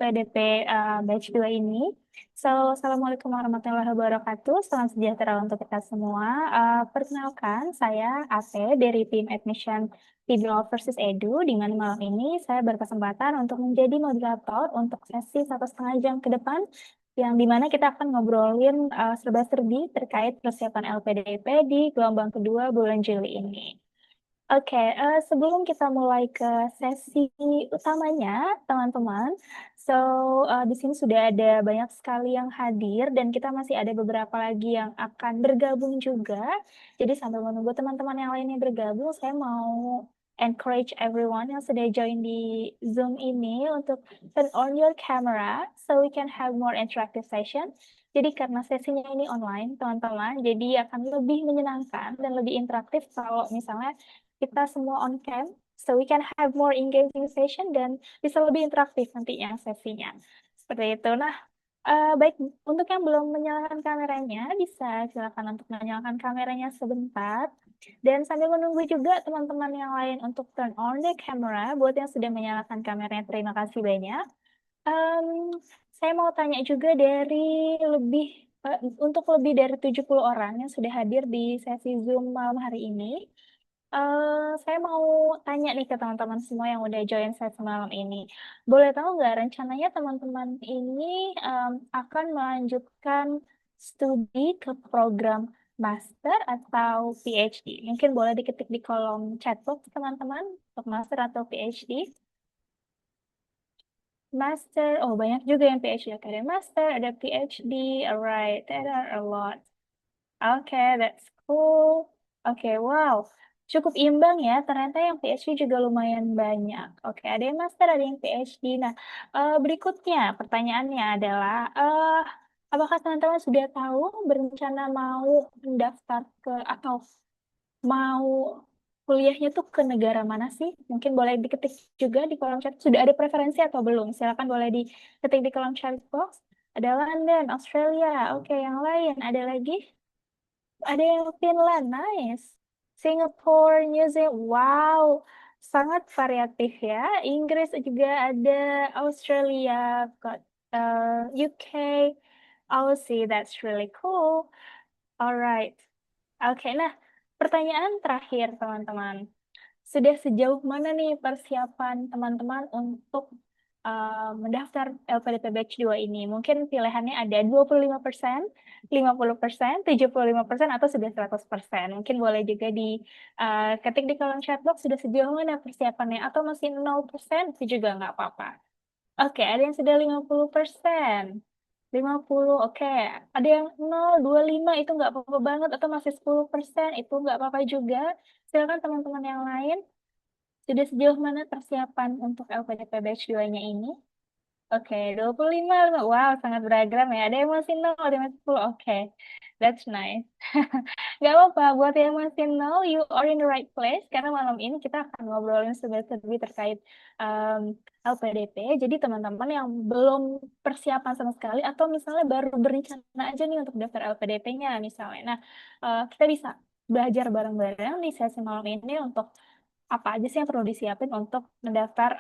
LPDP batch 2 ini. So, Assalamualaikum warahmatullahi wabarakatuh. Salam sejahtera untuk kita semua. Perkenalkan, saya Ate dari tim Admission Fibro versus Edu, di mana malam ini saya berkesempatan untuk menjadi moderator untuk sesi 1,5 jam ke depan, yang dimana kita akan ngobrolin serba-serbi terkait persiapan LPDP di gelombang kedua bulan Juli ini. Oke, sebelum kita mulai ke sesi utamanya, teman-teman, so di sini sudah ada banyak sekali yang hadir dan kita masih ada beberapa lagi yang akan bergabung juga. Jadi sambil menunggu teman-teman yang lainnya bergabung, saya mau encourage everyone yang sudah join di Zoom ini untuk turn on your camera so we can have more interactive session. Jadi karena sesinya ini online, teman-teman, jadi akan lebih menyenangkan dan lebih interaktif kalau misalnya kita semua on cam, so we can have more engaging session dan bisa lebih interaktif nantinya sesinya. Seperti itu. Nah, baik, untuk yang belum menyalakan kameranya, bisa silakan untuk menyalakan kameranya sebentar. Dan sambil menunggu juga teman-teman yang lain untuk turn on the camera, buat yang sudah menyalakan kameranya, terima kasih banyak. Em, saya mau tanya juga lebih untuk lebih dari 70 orang yang sudah hadir di sesi Zoom malam hari ini. Saya mau tanya nih ke teman-teman semua yang udah join saya semalam ini. Boleh tahu nggak rencananya teman-teman ini akan melanjutkan studi ke program master atau PhD? Mungkin boleh diketik di kolom chat box teman-teman untuk master atau PhD. Master, oh banyak juga yang PhD. Oke, ada master, ada PhD, alright, there are a lot. Oke, that's cool. Oke, wow. Cukup imbang ya. Ternyata yang PhD juga lumayan banyak. Oke, ada yang master, ada yang PhD. Nah, berikutnya pertanyaannya adalah, apakah teman-teman sudah tahu berencana mau mendaftar ke atau mau kuliahnya tuh ke negara mana sih? Mungkin boleh diketik juga di kolom chat. Sudah ada preferensi atau belum? Silakan boleh diketik di kolom chat box. Ada London, Australia. Oke, yang lain ada lagi? Ada yang Finland, nice. Singapore, New Zealand, wow, sangat variatif ya. Inggris juga ada, Australia, got UK, Aussie, that's really cool. Alright, oke. Nah, pertanyaan terakhir teman-teman. Sudah sejauh mana nih persiapan teman-teman untuk mendaftar LPDP Batch 2 ini? Mungkin pilihannya ada 25%, 50%, 75%, atau sudah 100%. Mungkin boleh juga ketik di kolom chat box sudah sejauh mana persiapannya, atau masih 0%, itu juga nggak apa-apa. Oke, ada yang sudah 50%. 50, oke. Ada yang 0, 25 itu nggak apa-apa banget, atau masih 10%, itu nggak apa-apa juga. Silakan teman-teman yang lain. Sudah sejauh mana persiapan untuk LPDP Batch 2-nya ini? Oke, 25. Wow, sangat beragam ya. Ada yang masih 0, ada yang masih 10. Oke, that's nice. Gak apa-apa, buat yang masih 0, you are in the right place. Karena malam ini kita akan ngobrolin lebih terkait LPDP. Jadi teman-teman yang belum persiapan sama sekali, atau misalnya baru berencana aja nih untuk daftar LPDP-nya misalnya. Nah, kita bisa belajar bareng-bareng di sesi malam ini untuk apa aja sih yang perlu disiapin untuk mendaftar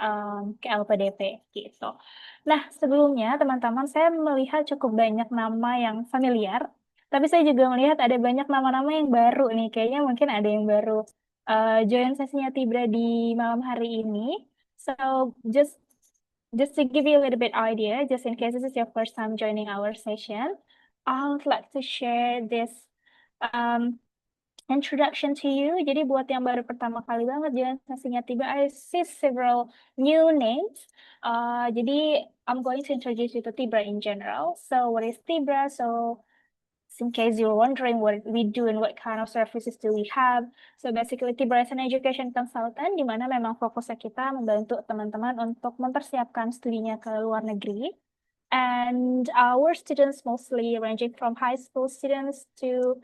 ke LPDP gitu. Nah, sebelumnya teman-teman saya melihat cukup banyak nama yang familiar, tapi saya juga melihat ada banyak nama-nama yang baru nih. Kayaknya mungkin ada yang baru join sesinya Tibra di malam hari ini. So, just just to give you a little bit idea, just in case this is your first time joining our session, I would like to share this um, introduction to you. Jadi buat yang baru pertama kali banget jalan sesinya tiba, I see several new names. Jadi I'm going to introduce you to Tibra in general. So what is Tibra? So in case you're wondering what we do and what kind of services do we have. So basically Tibra is an education consultant, di mana memang fokusnya kita membantu teman-teman untuk mempersiapkan studinya ke luar negeri. And our students mostly ranging from high school students to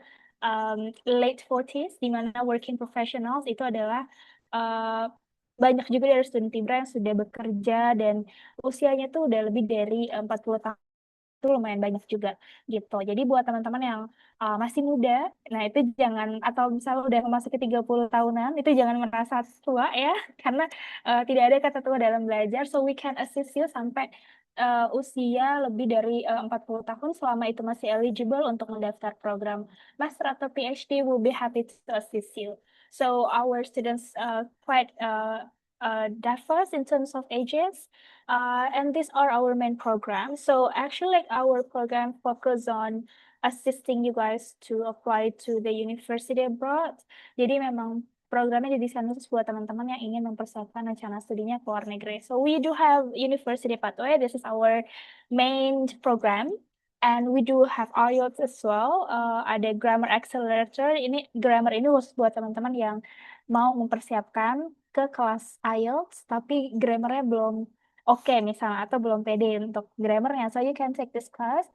late 40s, di mana working professionals itu adalah uh, banyak juga dari student Tibra yang sudah bekerja dan usianya tuh udah lebih dari 40 tahun, itu lumayan banyak juga gitu. Jadi buat teman-teman yang masih muda, nah itu jangan, atau misalnya udah memasuki 30 tahunan, itu jangan merasa tua ya, karena tidak ada kata tua dalam belajar. So we can assist you sampai usia lebih dari 40 tahun selama itu masih eligible untuk mendaftar program master atau PhD, we'll be happy to assist you. So our students quite diverse in terms of ages, and these are our main program. So actually, like, our program focus on assisting you guys to apply to the university abroad. Jadi memang programnya didesain khusus buat teman-teman yang ingin mempersiapkan rencana studinya ke luar negeri. So we do have University Pathway. This is our main program. And we do have IELTS as well. Ada Grammar Accelerator. Ini grammar ini khusus buat teman-teman yang mau mempersiapkan ke kelas IELTS, tapi grammarnya belum oke misalnya, atau belum pede untuk grammarnya. So you can take this class.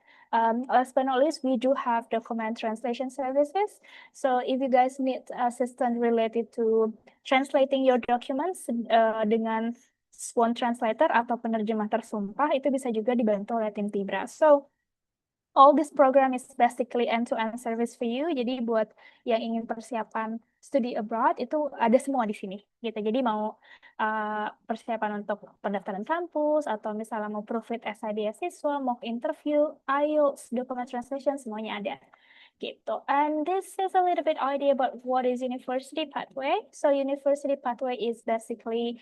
Last but not least, we do have document translation services. So if you guys need assistance related to translating your documents dengan Swan Translator atau penerjemah tersumpah, itu bisa juga dibantu oleh tim Tibra. So all this program is basically end-to-end service for you. Jadi buat yang ingin persiapan studi abroad itu ada semua di sini gitu. Jadi mau persiapan untuk pendaftaran kampus atau misalnya mau profit essay beasiswa, mock interview, IELTS, document translation semuanya ada gitu. And this is a little bit idea about what is University Pathway. So University Pathway is basically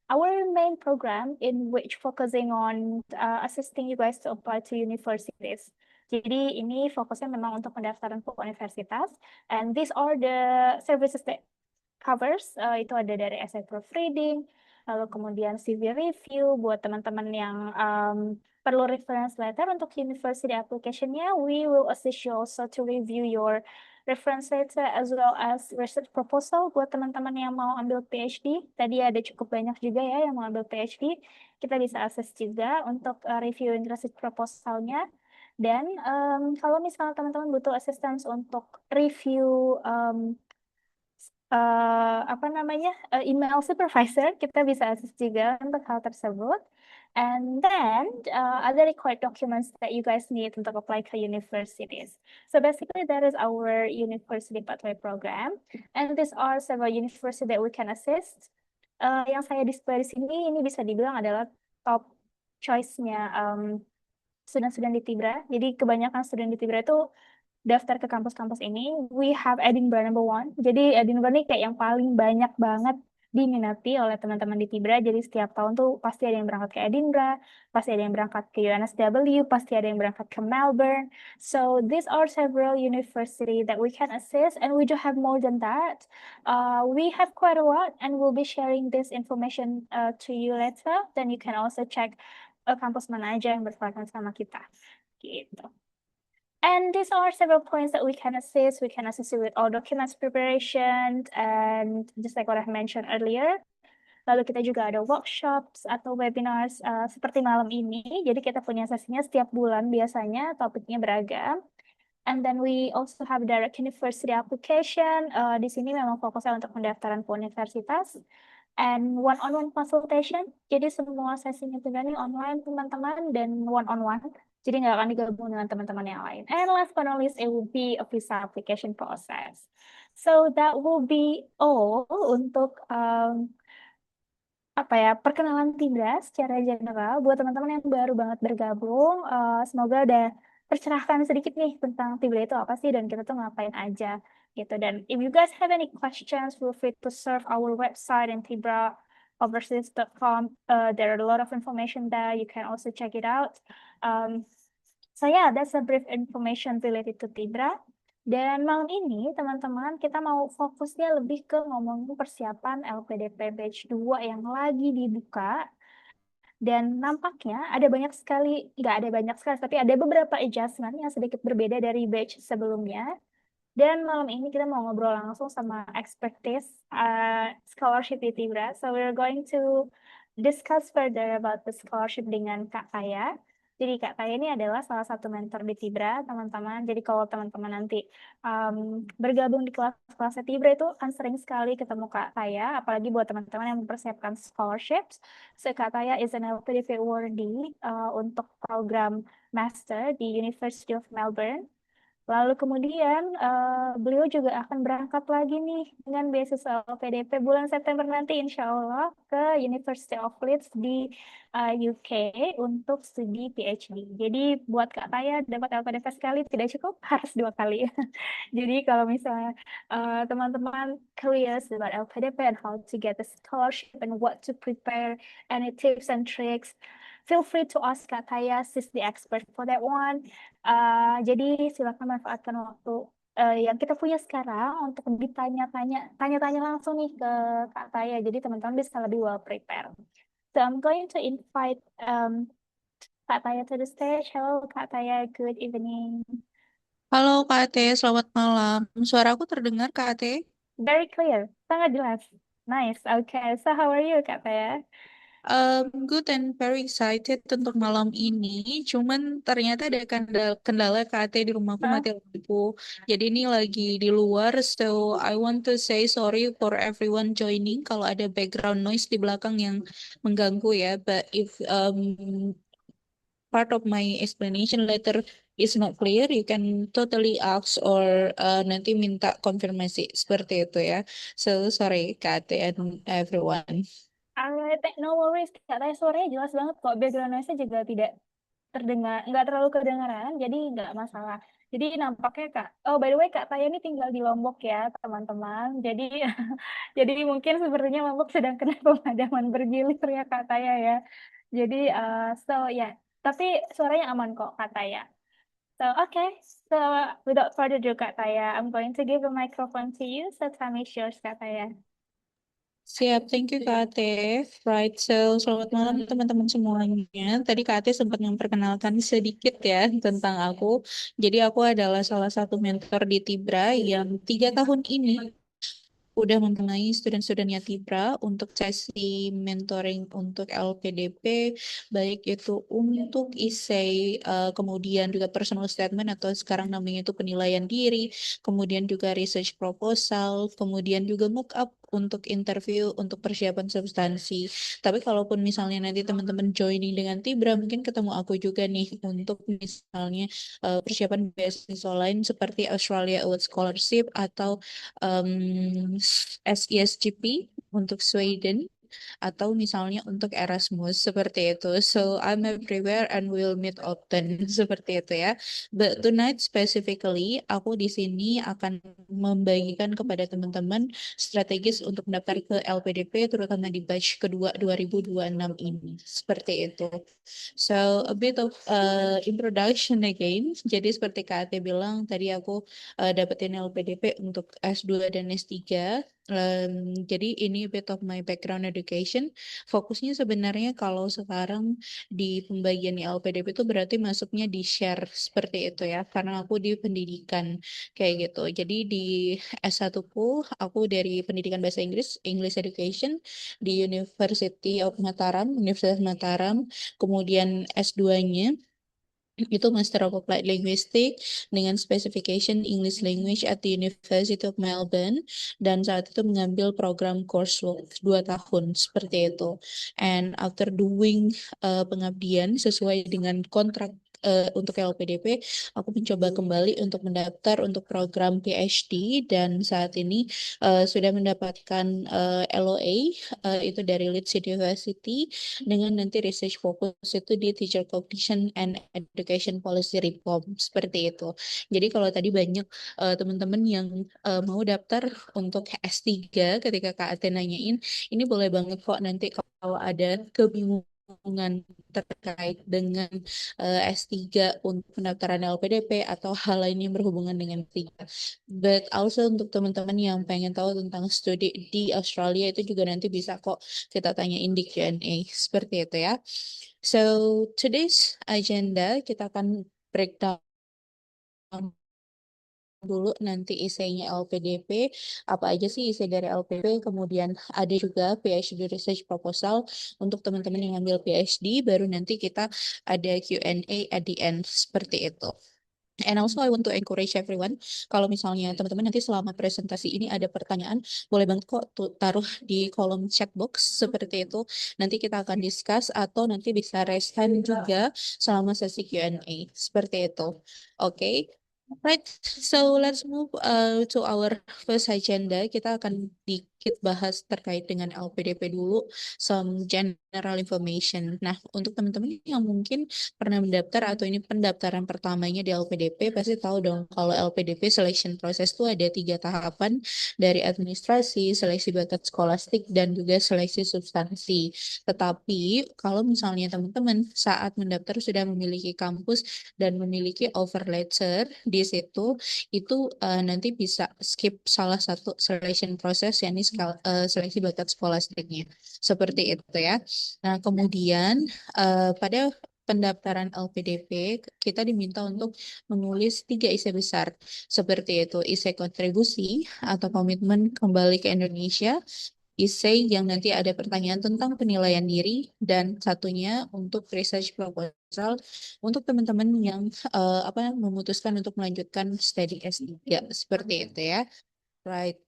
our main program in which focusing on assisting you guys to apply to universities. Jadi ini fokusnya memang untuk pendaftaran ke universitas. And these are the services that covers. Itu ada dari essay proofreading, lalu kemudian CV review buat teman-teman yang perlu reference letter untuk university application-nya. We will assist you also to review your reference letter as well as research proposal buat teman-teman yang mau ambil PhD. Tadi ada cukup banyak juga ya yang mau ambil PhD. Kita bisa akses juga untuk reviewing research proposalnya. Dan kalau misalnya teman-teman butuh assistance untuk review apa namanya email supervisor, kita bisa akses juga untuk hal tersebut. And then other required documents that you guys need untuk apply ke universities. So basically that is our University Pathway program, and these are several universities that we can assist. Yang saya display di sini ini bisa dibilang adalah top choice-nya student-student di Tibra. Jadi kebanyakan student di Tibra itu daftar ke kampus-kampus ini. We have Edinburgh number one. Jadi Edinburgh ini kayak yang paling banyak banget diminati oleh teman-teman di Tibra. Jadi setiap tahun tuh pasti ada yang berangkat ke Edinburgh, pasti ada yang berangkat ke UNSW, pasti ada yang berangkat ke Melbourne. So these are several universities that we can assist, and we do have more than that. We have quite a lot, and we'll be sharing this information to you later. Then you can also check kampus mana aja yang berpartner sama kita. Gitu. And these are several points that we can assist. We can assist you with all documents preparation, and just like what I mentioned earlier. Lalu kita juga ada workshops atau webinars seperti malam ini. Jadi kita punya sesinya setiap bulan biasanya, topiknya beragam. And then we also have direct university application. Di sini memang fokusnya untuk pendaftaran ke universitas. And one-on-one consultation. Jadi semua sesinya ini online teman-teman dan one-on-one. Jadi nggak akan digabung dengan teman-teman yang lain. And last but not least, it will be a visa application process. So that will be all untuk apa ya, perkenalan Tibra secara general buat teman-teman yang baru banget bergabung. Semoga udah tercerahkan sedikit nih tentang Tibra itu apa sih dan kita tuh ngapain aja gitu. Dan if you guys have any questions, feel free to surf our website in tibraoverseas.com. There are a lot of information there. You can also check it out. So yeah, that's a brief information related to Tibra. Dan malam ini, teman-teman, kita mau fokusnya lebih ke ngomongin persiapan LPDP Batch 2 yang lagi dibuka. Dan nampaknya ada banyak sekali, nggak ada banyak sekali, tapi ada beberapa adjustment yang sedikit berbeda dari batch sebelumnya. Dan malam ini kita mau ngobrol langsung sama expertise scholarship di Tibra. So we're going to discuss further about the scholarship dengan Kak Kaya. Jadi Kak Kaya ini adalah salah satu mentor di Tibra, teman-teman. Jadi kalau teman-teman nanti bergabung di kelas-kelas Tibra itu akan sering sekali ketemu Kak Kaya, apalagi buat teman-teman yang mempersiapkan scholarships. So Kak Kaya is an LPDP awardee untuk program master di University of Melbourne. Lalu kemudian beliau juga akan berangkat lagi nih dengan beasiswa LPDP bulan September nanti insya Allah ke University of Leeds di UK untuk studi PhD. Jadi buat Kak Taya dapat LPDP sekali tidak cukup, harus dua kali. Jadi kalau misalnya teman-teman curious about LPDP and how to get the scholarship and what to prepare, any tips and tricks, feel free to ask Kak Taya, she's the expert for that one. Jadi silakan manfaatkan waktu yang kita punya sekarang untuk tanya-tanya langsung nih ke Kak Taya. Jadi teman-teman bisa lebih well prepared. So I'm going to invite Kak Taya to the stage. Hello Kak Taya, good evening. Halo Kak Ate, selamat malam. Suaraku terdengar Kak Ate? Very clear, sangat jelas. Nice. Okay, so how are you Kak Taya? Good and very excited untuk malam ini. Cuman ternyata ada kendala Kak Ate di rumahku Hah? mati lampu. Jadi ini lagi di luar, so I want to say sorry for everyone joining kalau ada background noise di belakang yang mengganggu ya. But if part of my explanation later is not clear, you can totally ask or nanti minta konfirmasi seperti itu ya. So sorry Kak Ate and everyone. Alright, no worries. Kak Taya suaranya jelas banget kok. Background noise-nya juga tidak terdengar, nggak terlalu kedengaran, jadi nggak masalah. Jadi nampaknya Kak, oh by the way Kak Taya ini tinggal di Lombok ya teman-teman. Jadi jadi mungkin sepertinya Lombok sedang kena pemadaman bergilir ya Kak Taya ya. Jadi so ya, yeah. Tapi suaranya aman kok Kak Taya. So okay, so without further ado Kak Taya, I'm going to give the microphone to you. So time is yours Kak Taya. Siap, thank you Kak Ate. Right, so selamat malam teman-teman semuanya. Tadi Kak Ate sempat memperkenalkan sedikit ya tentang aku. Jadi aku adalah salah satu mentor di Tibra yang 3 tahun ini udah mempunyai student-studentnya Tibra untuk sesi mentoring untuk LPDP, baik itu untuk essay, kemudian juga personal statement atau sekarang namanya itu penilaian diri, kemudian juga research proposal, kemudian juga mock up untuk interview, untuk persiapan substansi. Tapi kalaupun misalnya nanti teman-teman joining dengan Tibra, mungkin ketemu aku juga nih untuk misalnya persiapan beasiswa lain seperti Australia Award Scholarship atau SESGP untuk Sweden atau misalnya untuk Erasmus seperti itu. So I'm everywhere and will meet often seperti itu ya. But tonight specifically aku di sini akan membagikan kepada teman-teman strategis untuk mendaftar ke LPDP terutama di batch kedua 2026 ini. Seperti itu. So a bit of introduction again. Jadi seperti Kak Ate bilang tadi aku dapetin LPDP untuk S2 dan S3. Jadi ini a bit of my background education. Fokusnya sebenarnya kalau sekarang di pembagian LPDP itu berarti masuknya di share seperti itu ya. Karena aku di pendidikan kayak gitu. Jadi di S1 ku aku dari pendidikan bahasa Inggris, English Education di University of Mataram, Universitas Mataram. Kemudian S2-nya itu Master of Applied Linguistics dengan specification English Language at the University of Melbourne dan saat itu mengambil program coursework 2 tahun seperti itu. And after doing pengabdian sesuai dengan kontrak untuk LPDP, aku mencoba kembali untuk mendaftar untuk program PhD dan saat ini sudah mendapatkan LOA itu dari Leeds University dengan nanti research fokus itu di teacher cognition and education policy reform seperti itu. Jadi kalau tadi banyak teman-teman yang mau daftar untuk S3 ketika Kak Ate nanyain, ini boleh banget kok nanti kalau ada kebingungan terkait dengan S3 untuk pendaftaran LPDP atau hal lain yang berhubungan dengan S3. But also untuk teman-teman yang pengen tahu tentang studi di Australia itu juga nanti bisa kok kita tanyain di Q&A seperti itu ya. So today's agenda kita akan breakdown dulu nanti isinya LPDP, apa aja sih isi dari LPDP, kemudian ada juga PhD Research Proposal untuk teman-teman yang ambil PhD, baru nanti kita ada Q&A at the end, seperti itu. And also I want to encourage everyone, kalau misalnya teman-teman nanti selama presentasi ini ada pertanyaan, boleh banget kok taruh di kolom chat box seperti itu. Nanti kita akan discuss atau nanti bisa raise hand juga selama sesi Q&A. Seperti itu. Oke. Right, so let's move to our first agenda. Kita akan dikit bahas terkait dengan LPDP dulu, some general information. Nah, untuk teman-teman yang mungkin pernah mendaftar atau ini pendaftaran pertamanya di LPDP, pasti tahu dong kalau LPDP selection process itu ada 3 tahapan dari administrasi, seleksi bakat skolastik, dan juga seleksi substansi. Tetapi kalau misalnya teman-teman saat mendaftar sudah memiliki kampus dan memiliki offer letter di situ itu nanti bisa skip salah satu selection proses yakni seleksi bakat skolastiknya seperti itu ya. Nah, kemudian pada pendaftaran LPDP kita diminta untuk menulis 3 essay besar seperti itu: essay kontribusi atau komitmen kembali ke Indonesia, essay yang nanti ada pertanyaan tentang penilaian diri, dan satunya untuk research proposal untuk teman-teman yang memutuskan untuk melanjutkan studi S3 seperti itu ya. Right.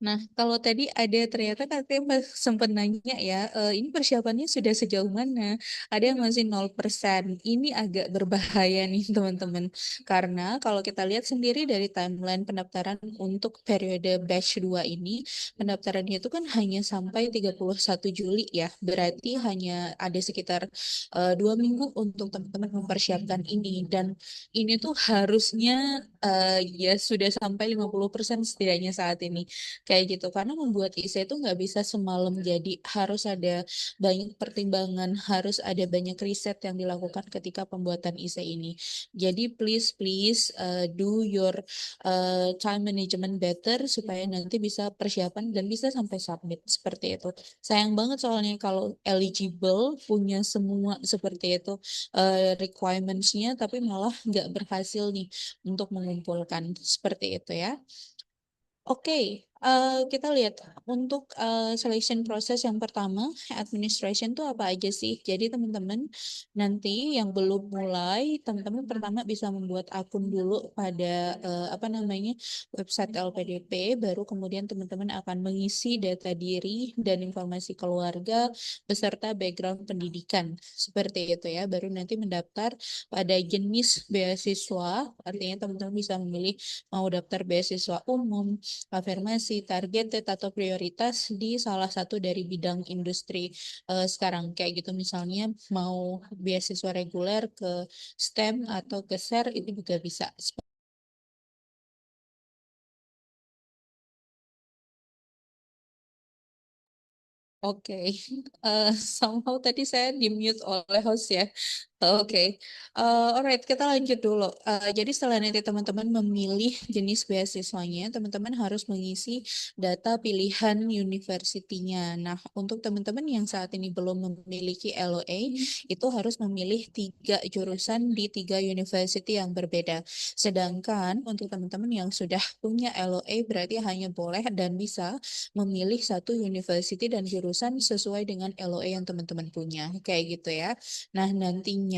Nah, kalau tadi ada ternyata katanya sempat nanya ya, ini persiapannya sudah sejauh mana? Ada yang masih 0%. Ini agak berbahaya nih teman-teman. Karena kalau kita lihat sendiri dari timeline pendaftaran untuk periode batch 2 ini, pendaftarannya itu kan hanya sampai 31 Juli ya. Berarti hanya ada sekitar 2 minggu untuk teman-teman mempersiapkan ini. Dan ini tuh harusnya ya sudah sampai 50% setidaknya saat ini kayak gitu, karena membuat isi itu nggak bisa semalam, jadi harus ada banyak pertimbangan, harus ada banyak riset yang dilakukan ketika pembuatan isi ini. Jadi please please do your time management better supaya nanti bisa persiapan dan bisa sampai submit seperti itu. Sayang banget soalnya kalau eligible punya semua seperti itu requirements-nya tapi malah nggak berhasil nih untuk mengumpulkan seperti itu ya. Oke, kita lihat untuk selection proses yang pertama, administration tuh apa aja sih? Jadi teman-teman nanti yang belum mulai, teman-teman pertama bisa membuat akun dulu pada website LPDP, baru kemudian teman-teman akan mengisi data diri dan informasi keluarga beserta background pendidikan seperti itu ya. Baru nanti mendaftar pada jenis beasiswa, artinya teman-teman bisa memilih mau daftar beasiswa umum, afirmasi, targeted atau prioritas di salah satu dari bidang industri sekarang. Kayak gitu misalnya mau beasiswa reguler ke STEM atau ke SER itu juga bisa. Oke, somehow tadi saya di-mute oleh host ya. Oke, alright, kita lanjut dulu. Jadi setelah nanti teman-teman memilih jenis beasiswanya, teman-teman harus mengisi data pilihan universitinya. Nah, untuk teman-teman yang saat ini belum memiliki LOA, itu harus memilih 3 jurusan di 3 university yang berbeda. Sedangkan untuk teman-teman yang sudah punya LOA, berarti hanya boleh dan bisa memilih satu university dan jurusan sesuai dengan LOA yang teman-teman punya. Kayak gitu ya. Nah, nantinya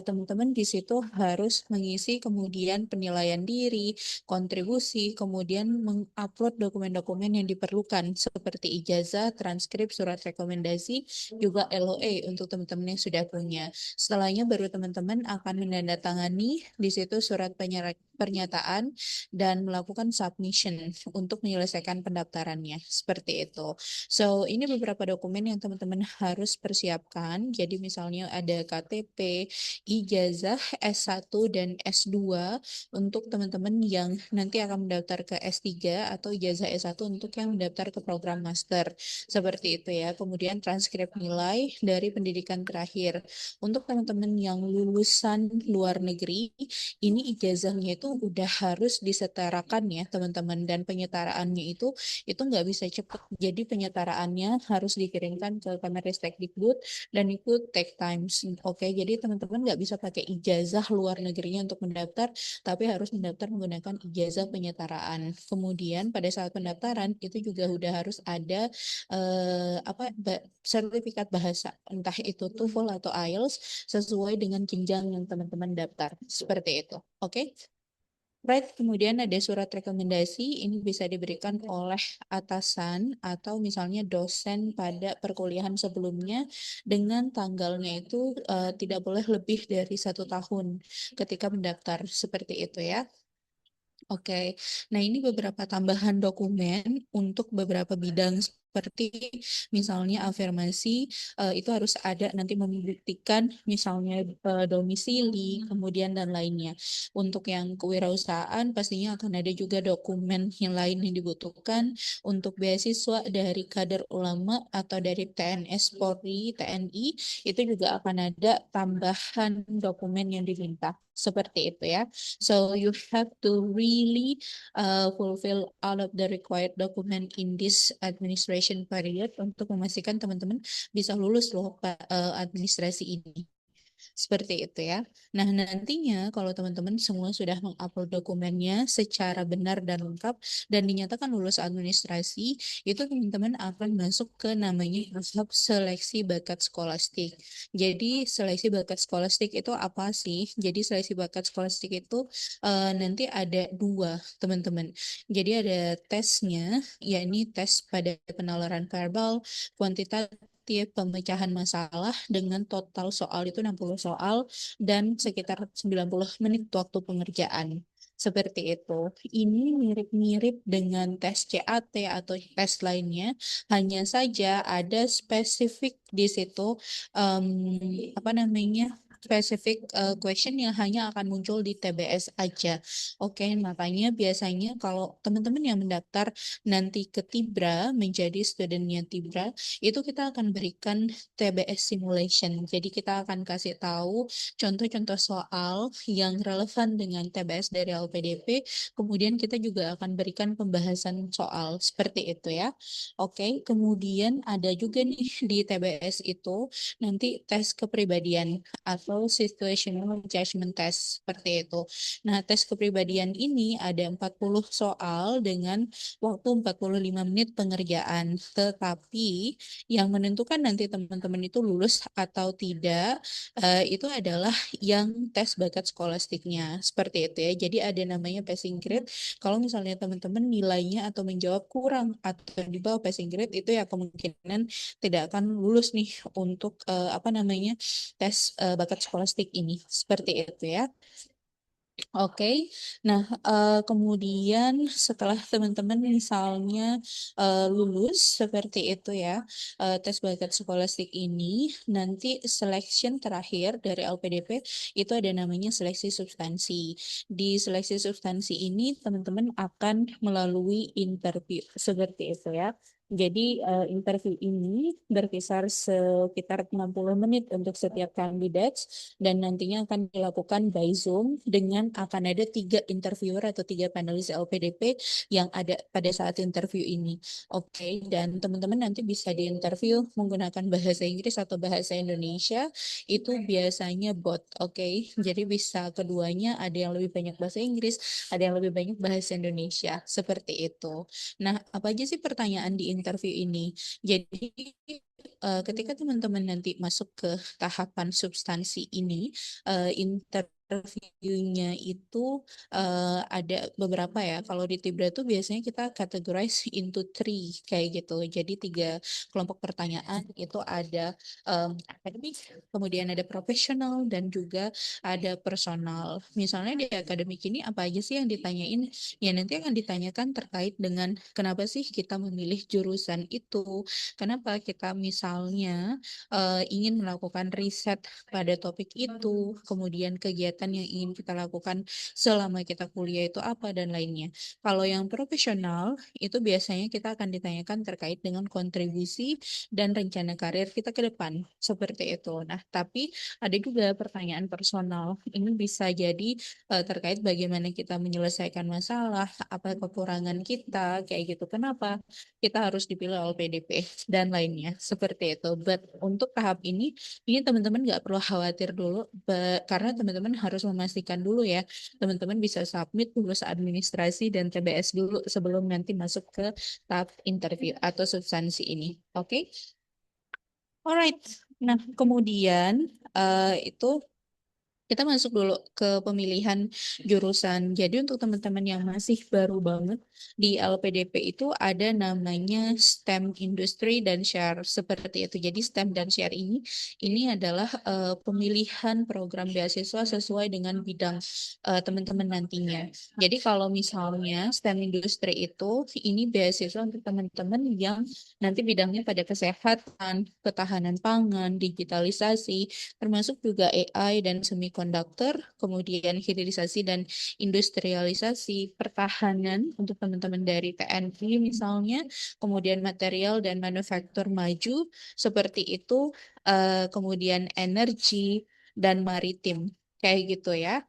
teman-teman di situ harus mengisi kemudian penilaian diri, kontribusi, kemudian mengupload dokumen-dokumen yang diperlukan seperti ijazah, transkrip, surat rekomendasi, juga LOA untuk teman-teman yang sudah punya. Setelahnya baru teman-teman akan menandatangani di situ surat pernyataan dan melakukan submission untuk menyelesaikan pendaftarannya. Seperti itu. So, ini beberapa dokumen yang teman-teman harus persiapkan. Jadi misalnya ada KTP, ijazah S1 dan S2 untuk teman-teman yang nanti akan mendaftar ke S3 atau ijazah S1 untuk yang mendaftar ke program master. Seperti itu ya. Kemudian transkrip nilai dari pendidikan terakhir. Untuk teman-teman yang lulusan luar negeri, ini ijazahnya itu udah harus disetarakan ya teman-teman, dan penyetaraannya itu nggak bisa cepat. Jadi penyetaraannya harus dikirimkan ke Kemenristekdikbud dan itu take times. Oke, jadi teman-teman nggak bisa pakai ijazah luar negerinya untuk mendaftar, tapi harus mendaftar menggunakan ijazah penyetaraan. Kemudian pada saat pendaftaran itu juga udah harus ada sertifikat bahasa, entah itu TOEFL atau IELTS sesuai dengan jenjang yang teman-teman daftar. Seperti itu. Oke? Right, kemudian ada surat rekomendasi, ini bisa diberikan oleh atasan atau misalnya dosen pada perkuliahan sebelumnya dengan tanggalnya itu tidak boleh lebih dari 1 tahun ketika mendaftar, seperti itu ya. Oke, nah ini beberapa tambahan dokumen untuk beberapa bidang seperti misalnya afirmasi itu harus ada nanti membuktikan misalnya domisili, kemudian dan lainnya. Untuk yang kewirausahaan pastinya akan ada juga dokumen yang lain yang dibutuhkan. Untuk beasiswa dari kader ulama atau dari TNS Polri, TNI itu juga akan ada tambahan dokumen yang diminta. Seperti itu ya. So you have to really fulfill all of the required document in this administration period untuk memastikan teman-teman bisa lulus loh administrasi ini. Seperti itu ya. Nah, nantinya kalau teman-teman semua sudah mengupload dokumennya secara benar dan lengkap dan dinyatakan lulus administrasi, itu teman-teman akan masuk ke namanya tahap seleksi bakat skolastik. Jadi, seleksi bakat skolastik itu apa sih? Jadi, seleksi bakat skolastik itu nanti ada dua, teman-teman. Jadi, ada tesnya, yakni tes pada penalaran verbal, kuantitatif, pemecahan masalah dengan total soal itu 60 soal dan sekitar 90 menit waktu pengerjaan. Seperti itu. Ini mirip-mirip dengan tes CAT atau tes lainnya, hanya saja ada spesifik di situ apa namanya? Spesifik question yang hanya akan muncul di TBS aja. Oke, makanya biasanya kalau teman-teman yang mendaftar nanti ke Tibra menjadi studentnya Tibra, itu kita akan berikan TBS simulation. Jadi kita akan kasih tahu contoh-contoh soal yang relevan dengan TBS dari LPDP. Kemudian kita juga akan berikan pembahasan soal seperti itu ya. Oke, kemudian ada juga nih di TBS itu nanti tes kepribadian atau situational judgment test seperti itu. Nah, tes kepribadian ini ada 40 soal dengan waktu 45 menit pengerjaan. Tetapi yang menentukan nanti teman-teman itu lulus atau tidak itu adalah yang tes bakat skolastiknya seperti itu ya. Jadi ada namanya passing grade. Kalau misalnya teman-teman nilainya atau menjawab kurang atau di bawah passing grade itu ya kemungkinan tidak akan lulus nih untuk apa namanya tes bakat skolastik ini seperti itu ya. Oke, nah kemudian setelah teman-teman misalnya lulus seperti itu ya, tes bakat skolastik ini, nanti selection terakhir dari LPDP itu ada namanya seleksi substansi. Di seleksi substansi ini teman-teman akan melalui interview seperti itu ya. Jadi interview ini berkisar sekitar 60 menit untuk setiap kandidat dan nantinya akan dilakukan by Zoom dengan akan ada 3 interviewer atau 3 panelis LPDP yang ada pada saat interview ini. Oke, dan teman-teman nanti bisa diinterview menggunakan bahasa Inggris atau bahasa Indonesia. Itu biasanya bot. Oke, jadi bisa keduanya, ada yang lebih banyak bahasa Inggris, ada yang lebih banyak bahasa Indonesia. Seperti itu. Nah, apa aja sih pertanyaan di interview ini? Jadi ketika teman-teman nanti masuk ke tahapan substansi ini, interviewnya itu ada beberapa ya. Kalau di Tibra tuh biasanya kita categorize into three kayak gitu. Jadi 3 kelompok pertanyaan itu ada akademik, kemudian ada profesional dan juga ada personal. Misalnya di akademik ini apa aja sih yang ditanyain? Ya nanti akan ditanyakan terkait dengan kenapa sih kita memilih jurusan itu, kenapa kita misalnya ingin melakukan riset pada topik itu, kemudian kegiatan yang ingin kita lakukan selama kita kuliah itu apa dan lainnya. Kalau yang profesional itu biasanya kita akan ditanyakan terkait dengan kontribusi dan rencana karir kita ke depan, seperti itu. Nah, tapi ada juga pertanyaan personal. Ini bisa jadi terkait bagaimana kita menyelesaikan masalah, apa kekurangan kita, kayak gitu. Kenapa kita harus dipilih LPDP dan lainnya seperti itu. But untuk tahap ini teman-teman nggak perlu khawatir dulu, karena teman-teman harus memastikan dulu ya, teman-teman bisa submit lulus administrasi dan TBS dulu sebelum nanti masuk ke tahap interview atau substansi ini. Oke, Alright. Nah, kemudian itu Kita masuk dulu ke pemilihan jurusan. Jadi untuk teman-teman yang masih baru banget di LPDP itu ada namanya STEM Industri dan Share seperti itu. Jadi STEM dan Share ini adalah pemilihan program beasiswa sesuai dengan bidang teman-teman nantinya. Jadi kalau misalnya STEM Industri itu ini beasiswa untuk teman-teman yang nanti bidangnya pada kesehatan, ketahanan pangan, digitalisasi, termasuk juga AI dan semiconductor, kemudian hilirisasi dan industrialisasi, pertahanan untuk teman-teman dari TNI misalnya, kemudian material dan manufaktur maju seperti itu, kemudian energi dan maritim. Kayak gitu ya.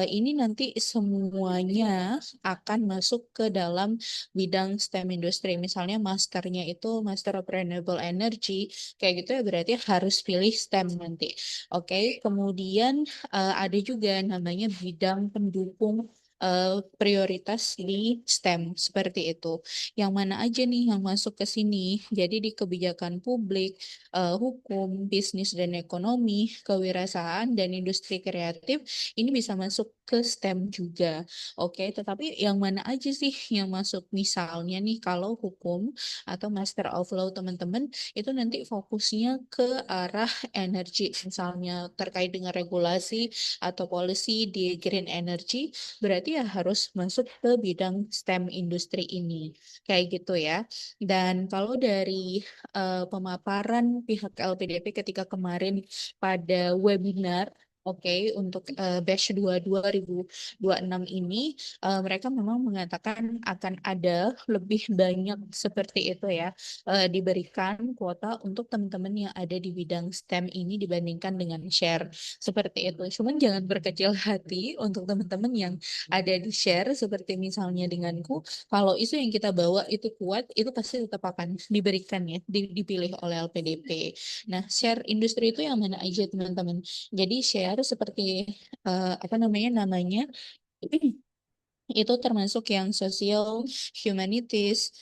Ini nanti semuanya akan masuk ke dalam bidang STEM industri. Misalnya masternya itu Master of Renewable Energy, kayak gitu ya berarti harus pilih STEM nanti. Oke, kemudian ada juga namanya bidang pendukung prioritas di STEM seperti itu. Yang mana aja nih yang masuk ke sini? Jadi di kebijakan publik, hukum, bisnis dan ekonomi, kewirausahaan dan industri kreatif ini bisa masuk ke STEM juga. Oke, tetapi yang mana aja sih yang masuk? Misalnya nih kalau hukum atau Master of Law teman-teman itu nanti fokusnya ke arah energi, misalnya terkait dengan regulasi atau policy di green energy, berarti ya harus masuk ke bidang STEM industri ini, kayak gitu ya. Dan kalau dari pemaparan pihak LPDP ketika kemarin pada webinar, oke, untuk batch 2 2026 ini, mereka memang mengatakan akan ada lebih banyak seperti itu ya, diberikan kuota untuk teman-teman yang ada di bidang STEM ini dibandingkan dengan share seperti itu. Cuman jangan berkecil hati untuk teman-teman yang ada di share seperti misalnya denganku, kalau isu yang kita bawa itu kuat, itu pasti tetap akan diberikan ya, dipilih oleh LPDP. Nah, share industri itu yang mana aja teman-teman? Jadi share seperti apa namanya itu termasuk yang social, humanities,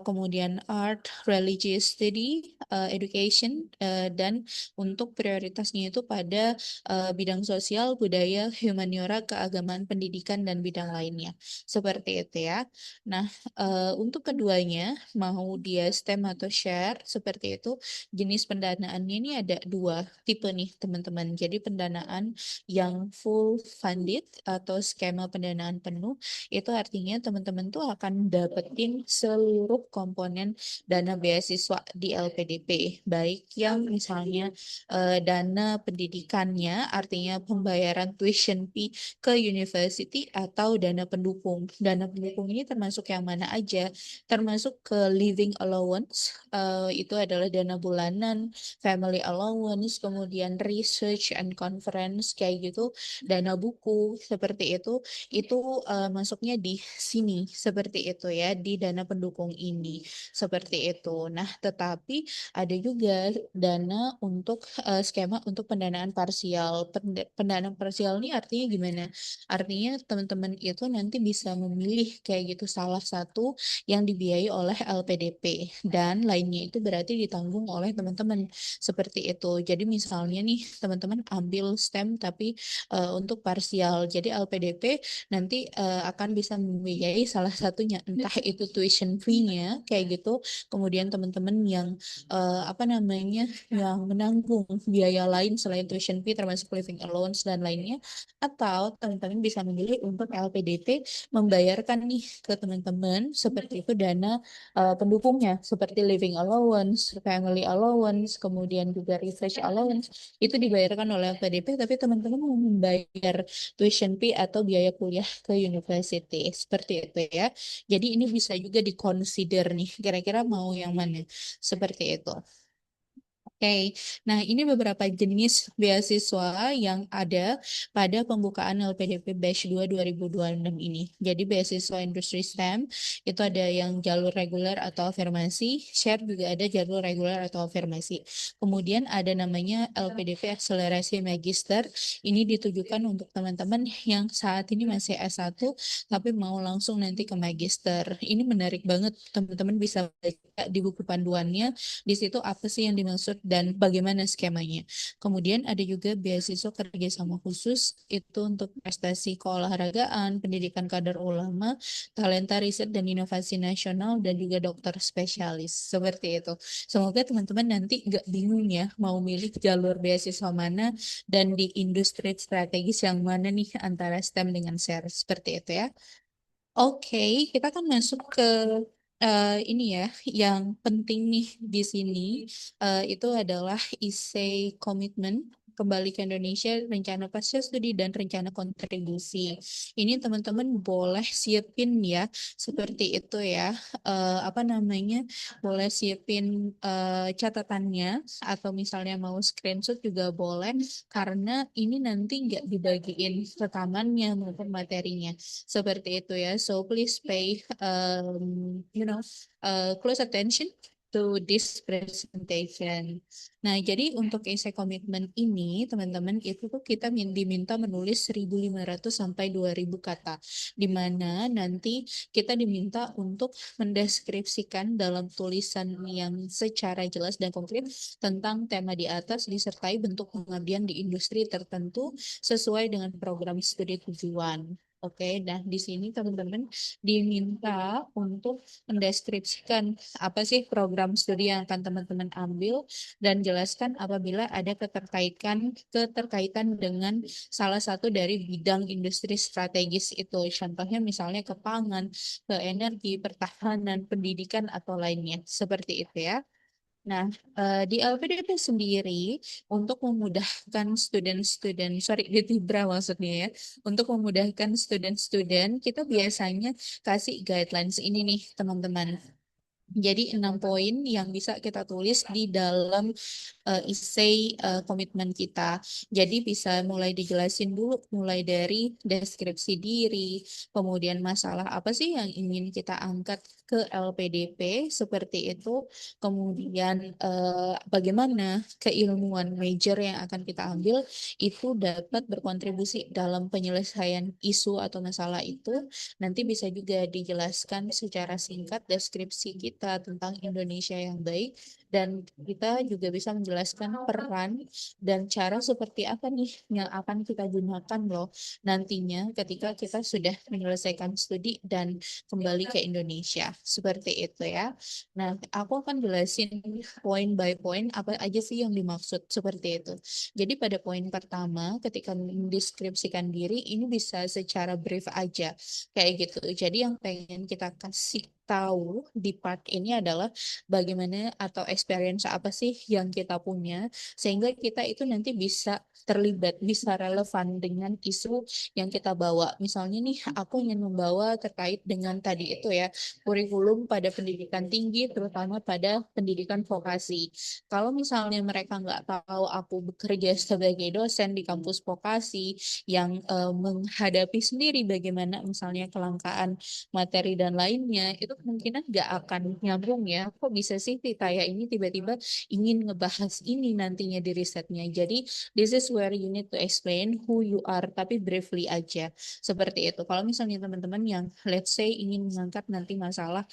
kemudian art, religious study, education, dan untuk prioritasnya itu pada bidang sosial, budaya, humaniora, keagamaan, pendidikan, dan bidang lainnya. Seperti itu ya. Nah, untuk keduanya, mau dia STEM atau share, seperti itu, jenis pendanaannya ini ada dua tipe nih teman-teman. Jadi pendanaan yang full funded atau skema pendanaan penuh itu artinya teman-teman tuh akan dapetin seluruh komponen dana beasiswa di LPDP, baik yang misalnya dana pendidikannya, artinya pembayaran tuition fee ke university atau dana pendukung. Dana pendukung ini termasuk yang mana aja? Termasuk ke living allowance, itu adalah dana bulanan, family allowance, kemudian research and conference kayak gitu, dana buku seperti itu masuknya di sini seperti itu ya di dana pendukung ini seperti itu. Nah, tetapi ada juga dana untuk skema untuk pendanaan parsial. Pendanaan parsial ini artinya gimana? Artinya teman-teman itu nanti bisa memilih kayak gitu salah satu yang dibiayai oleh LPDP dan lainnya itu berarti ditanggung oleh teman-teman seperti itu. Jadi misalnya nih teman-teman ambil STEM tapi untuk parsial. Jadi LPDP nanti akan bisa membiayai salah satunya entah itu tuition fee-nya kayak gitu, kemudian teman-teman yang apa namanya yang menanggung biaya lain selain tuition fee termasuk living allowance dan lainnya, atau teman-teman bisa memilih untuk LPDP membayarkan nih ke teman-teman seperti itu dana pendukungnya seperti living allowance, family allowance, kemudian juga research allowance itu dibayarkan oleh LPDP tapi teman-teman mau membayar tuition fee atau biaya kuliah ke university seperti itu ya. Jadi ini bisa juga dikonsider nih kira-kira mau yang mana seperti itu. Oke, nah ini beberapa jenis beasiswa yang ada pada pembukaan LPDP Batch 2 2026 ini. Jadi beasiswa industri STEM itu ada yang jalur reguler atau afirmasi, share juga ada jalur reguler atau afirmasi. Kemudian ada namanya LPDP Akselerasi Magister. Ini ditujukan untuk teman-teman yang saat ini masih S1 tapi mau langsung nanti ke magister. Ini menarik banget, teman-teman bisa baca di buku panduannya di situ apa sih yang dimaksud dan bagaimana skemanya. Kemudian ada juga beasiswa kerjasama khusus itu untuk prestasi keolahragaan, pendidikan kader ulama, talenta riset dan inovasi nasional, dan juga dokter spesialis. Seperti itu. Semoga teman-teman nanti nggak bingung ya mau milih jalur beasiswa mana dan di industri strategis yang mana nih antara STEM dengan SER. Seperti itu ya. Oke, kita kan masuk ke ini ya, yang penting nih di sini itu adalah essay komitmen kembali ke Indonesia, rencana pasca studi dan rencana kontribusi. Ini teman-teman boleh siapin ya, seperti itu ya. Apa namanya? Boleh siapin catatannya atau misalnya mau screenshot juga boleh, karena ini nanti nggak dibagiin rekamannya maupun materinya. Seperti itu ya. So please pay close attention to this presentation. Nah, jadi untuk essay komitmen ini, teman-teman, itu tuh kita diminta menulis 1.500 sampai 2.000 kata, di mana nanti kita diminta untuk mendeskripsikan dalam tulisan yang secara jelas dan konkret tentang tema di atas, disertai bentuk pengabdian di industri tertentu sesuai dengan program studi tujuan. Oke, nah di sini teman-teman diminta untuk mendeskripsikan apa sih program studi yang akan teman-teman ambil dan jelaskan apabila ada keterkaitan dengan salah satu dari bidang industri strategis itu. Contohnya misalnya ke pangan, ke energi, pertahanan, pendidikan atau lainnya. Seperti itu ya. Nah, di LPDP sendiri untuk memudahkan di Tibra maksudnya ya, untuk memudahkan student-student, kita biasanya kasih guidelines ini nih, teman-teman. Jadi 6 poin yang bisa kita tulis di dalam essay komitmen kita. Jadi bisa mulai dijelasin dulu, mulai dari deskripsi diri, kemudian masalah apa sih yang ingin kita angkat ke LPDP, seperti itu. Kemudian bagaimana keilmuan major yang akan kita ambil itu dapat berkontribusi dalam penyelesaian isu atau masalah itu. Nanti bisa juga dijelaskan secara singkat deskripsi kita tentang Indonesia yang baik, dan kita juga bisa menjelaskan peran dan cara seperti apa nih yang akan kita gunakan loh nantinya ketika kita sudah menyelesaikan studi dan kembali ke Indonesia. Seperti itu ya. Nah, aku akan jelasin poin by poin apa aja sih yang dimaksud seperti itu. Jadi pada poin pertama ketika mendeskripsikan diri ini bisa secara brief aja kayak gitu. Jadi yang pengen kita kasih tahu di part ini adalah bagaimana atau experience apa sih yang kita punya sehingga kita itu nanti bisa terlibat, bisa relevan dengan isu yang kita bawa. Misalnya nih, aku ingin membawa terkait dengan tadi itu ya, kurikulum pada pendidikan tinggi, terutama pada pendidikan vokasi. Kalau misalnya mereka nggak tahu aku bekerja sebagai dosen di kampus vokasi yang menghadapi sendiri bagaimana misalnya kelangkaan materi dan lainnya, itu kemungkinan nggak akan nyambung ya. Kok bisa sih Titaya ini tiba-tiba ingin ngebahas ini nantinya di risetnya. Jadi, this is where you need to explain who you are, tapi briefly aja. Seperti itu. Kalau misalnya teman-teman yang, let's say, ingin mengangkat nanti masalah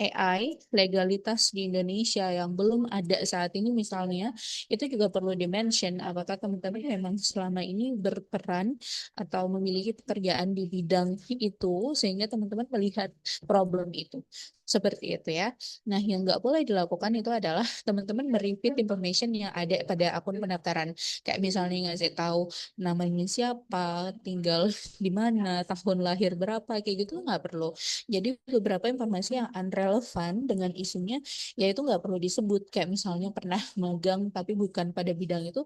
AI, legalitas di Indonesia yang belum ada saat ini misalnya, itu juga perlu di-mention apakah teman-teman memang selama ini berperan atau memiliki pekerjaan di bidang itu sehingga teman-teman melihat problem itu. Seperti itu ya. Nah, yang nggak boleh dilakukan itu adalah teman-teman merepeat information yang ada pada akun pendaftaran. Kayak misalnya ngasih tahu namanya siapa, tinggal di mana, tahun lahir berapa, kayak gitu nggak perlu. Jadi beberapa informasi yang unrelevan dengan isunya, yaitu nggak perlu disebut. Kayak misalnya pernah magang tapi bukan pada bidang itu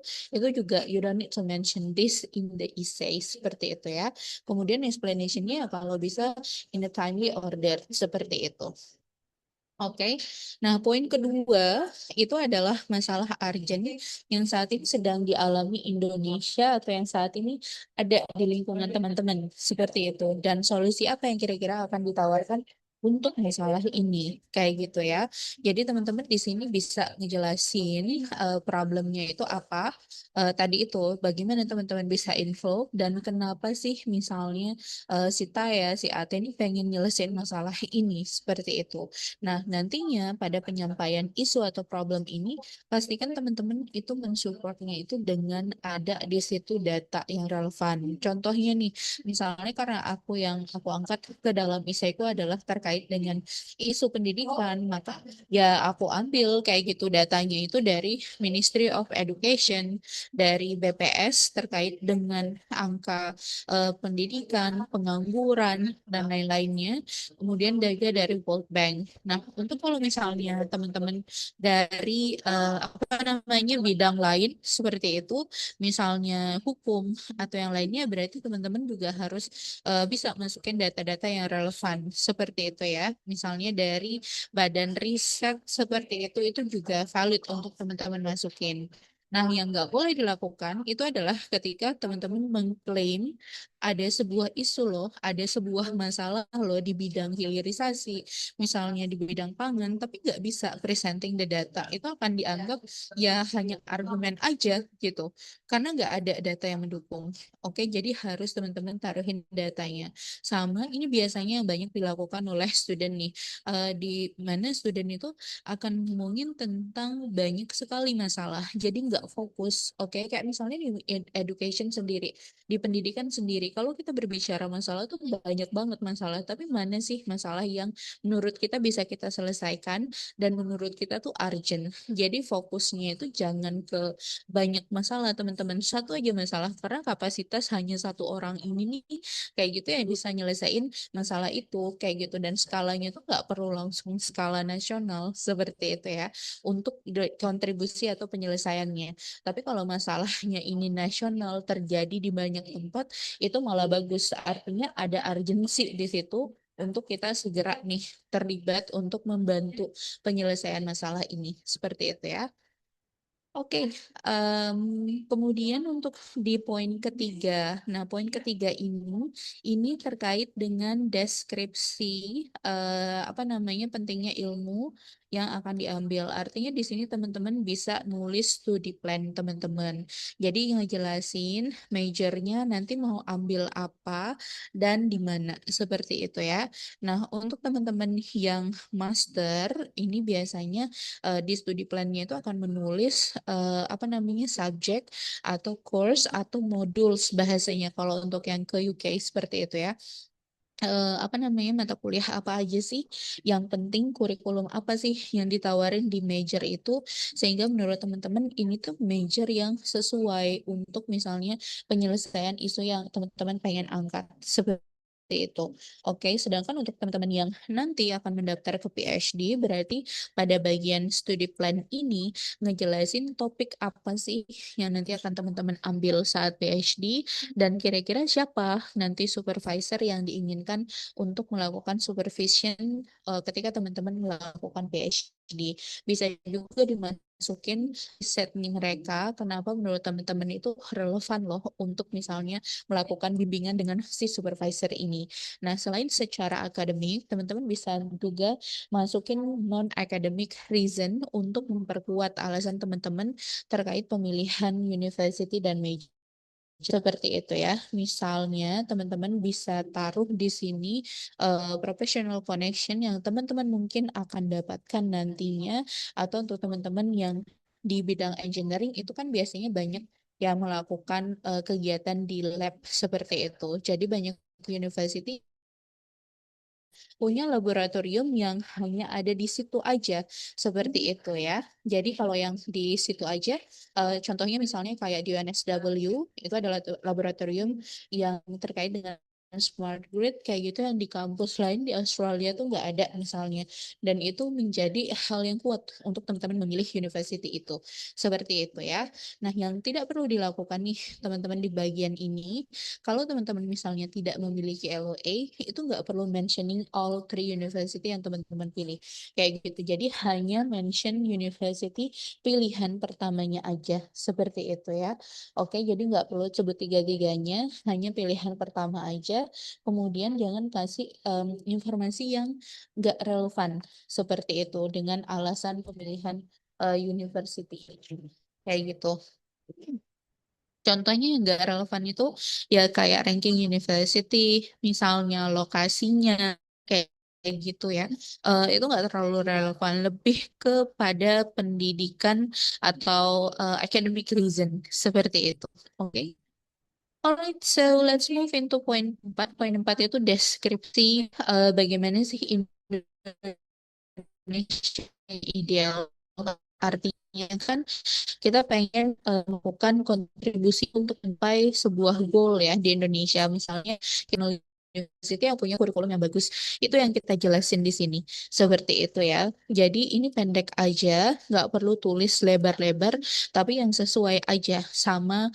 juga you don't need to mention this in the essay, seperti itu ya. Kemudian explanation-nya kalau bisa in a timely order, seperti itu. Oke, nah poin kedua itu adalah masalah urgent yang saat ini sedang dialami Indonesia atau yang saat ini ada di lingkungan teman-teman seperti itu. Dan solusi apa yang kira-kira akan ditawarkan untuk masalah ini kayak gitu ya. Jadi teman-teman di sini bisa ngejelasin problemnya itu apa. Tadi itu bagaimana teman-teman bisa info dan kenapa sih misalnya si Taya, si Ate ini pengen nyelesain masalah ini seperti itu. Nah, nantinya pada penyampaian isu atau problem ini pastikan teman-teman itu mensupportnya itu dengan ada di situ data yang relevan. Contohnya nih, misalnya karena yang aku angkat ke dalam esaiku adalah terkait dengan isu pendidikan, maka ya aku ambil kayak gitu datanya itu dari Ministry of Education, dari BPS terkait dengan angka pendidikan, pengangguran, dan lain-lainnya. Kemudian juga dari World Bank. Nah, untuk kalau misalnya teman-teman dari apa namanya bidang lain seperti itu, misalnya hukum atau yang lainnya, berarti teman-teman juga harus bisa masukin data-data yang relevan seperti itu ya. Misalnya dari badan riset seperti itu juga valid untuk teman-teman masukin. Nah, yang nggak boleh dilakukan itu adalah ketika teman-teman mengklaim ada sebuah isu loh, ada sebuah masalah loh di bidang hilirisasi, misalnya di bidang pangan, tapi nggak bisa presenting the data. Itu akan dianggap ya hanya argumen aja gitu, karena nggak ada data yang mendukung. Oke, jadi harus teman-teman taruhin datanya. Sama, ini biasanya yang banyak dilakukan oleh student nih, di mana student itu akan ngomongin tentang banyak sekali masalah. Jadi nggak fokus. Oke, kayak misalnya di education sendiri, di pendidikan sendiri. Kalau kita berbicara masalah tuh banyak banget masalah. Tapi mana sih masalah yang menurut kita bisa kita selesaikan dan menurut kita tuh urgent. Jadi fokusnya itu jangan ke banyak masalah teman-teman, satu aja masalah karena kapasitas hanya satu orang ini nih kayak gitu yang bisa nyelesain masalah itu kayak gitu, dan skalanya tuh nggak perlu langsung skala nasional seperti itu ya untuk kontribusi atau penyelesaiannya. Tapi kalau masalahnya ini nasional terjadi di banyak tempat, itu malah bagus, artinya ada urgensi di situ untuk kita segera nih terlibat untuk membantu penyelesaian masalah ini seperti itu ya. Oke, kemudian untuk di poin ketiga, nah poin ketiga ini terkait dengan deskripsi apa namanya pentingnya ilmu yang akan diambil. Artinya di sini teman-teman bisa nulis studi plan teman-teman. Jadi ngejelasin majornya nanti mau ambil apa dan di mana seperti itu ya. Nah, untuk teman-teman yang master ini biasanya di studi plan-nya itu akan menulis apa namanya subjek atau course atau modules bahasanya kalau untuk yang ke UK seperti itu ya. Apa namanya mata kuliah apa aja sih yang penting, kurikulum apa sih yang ditawarin di major itu, sehingga menurut teman-teman ini tuh major yang sesuai untuk misalnya penyelesaian isu yang teman-teman pengen angkat seperti itu. Oke, sedangkan untuk teman-teman yang nanti akan mendaftar ke PhD, berarti pada bagian studi plan ini ngejelasin topik apa sih yang nanti akan teman-teman ambil saat PhD, dan kira-kira siapa nanti supervisor yang diinginkan untuk melakukan supervision ketika teman-teman melakukan PhD. Bisa juga dimasukin riset mereka, kenapa menurut teman-teman itu relevan loh untuk misalnya melakukan bimbingan dengan si supervisor ini. Nah, selain secara akademik, teman-teman bisa juga masukin non-academic reason untuk memperkuat alasan teman-teman terkait pemilihan university dan major. Seperti itu ya. Misalnya teman-teman bisa taruh di sini professional connection yang teman-teman mungkin akan dapatkan nantinya, atau untuk teman-teman yang di bidang engineering itu kan biasanya banyak yang melakukan kegiatan di lab seperti itu. Jadi banyak university punya laboratorium yang hanya ada di situ aja, seperti itu ya. Jadi kalau yang di situ aja, contohnya misalnya kayak di UNSW, itu adalah laboratorium yang terkait dengan smart grid kayak gitu, yang di kampus lain di Australia tuh nggak ada misalnya, dan itu menjadi hal yang kuat untuk teman-teman memilih university itu seperti itu ya. Nah, yang tidak perlu dilakukan nih teman-teman di bagian ini, kalau teman-teman misalnya tidak memiliki LOA, itu nggak perlu mentioning all three university yang teman-teman pilih. Kayak gitu. Jadi hanya mention university pilihan pertamanya aja. Seperti itu ya. Oke, jadi nggak perlu sebut tiga-tiganya, hanya pilihan pertama aja. kemudian jangan kasih informasi yang nggak relevan seperti itu dengan alasan pemilihan university kayak gitu. Contohnya yang nggak relevan itu ya kayak ranking university, misalnya lokasinya, kayak kayak gitu ya. Itu nggak terlalu relevan, lebih kepada pendidikan atau academic reason seperti itu. Oke. Alright, so let's move into point 4. Poin 4 itu deskripsi bagaimana sih Indonesia ideal. Artinya kan kita pengen melakukan kontribusi untuk mencapai sebuah goal ya di Indonesia. Misalnya university yang punya kurikulum yang bagus. Itu yang kita jelasin di sini. Seperti itu ya. Jadi ini pendek aja, nggak perlu tulis lebar-lebar, tapi yang sesuai aja sama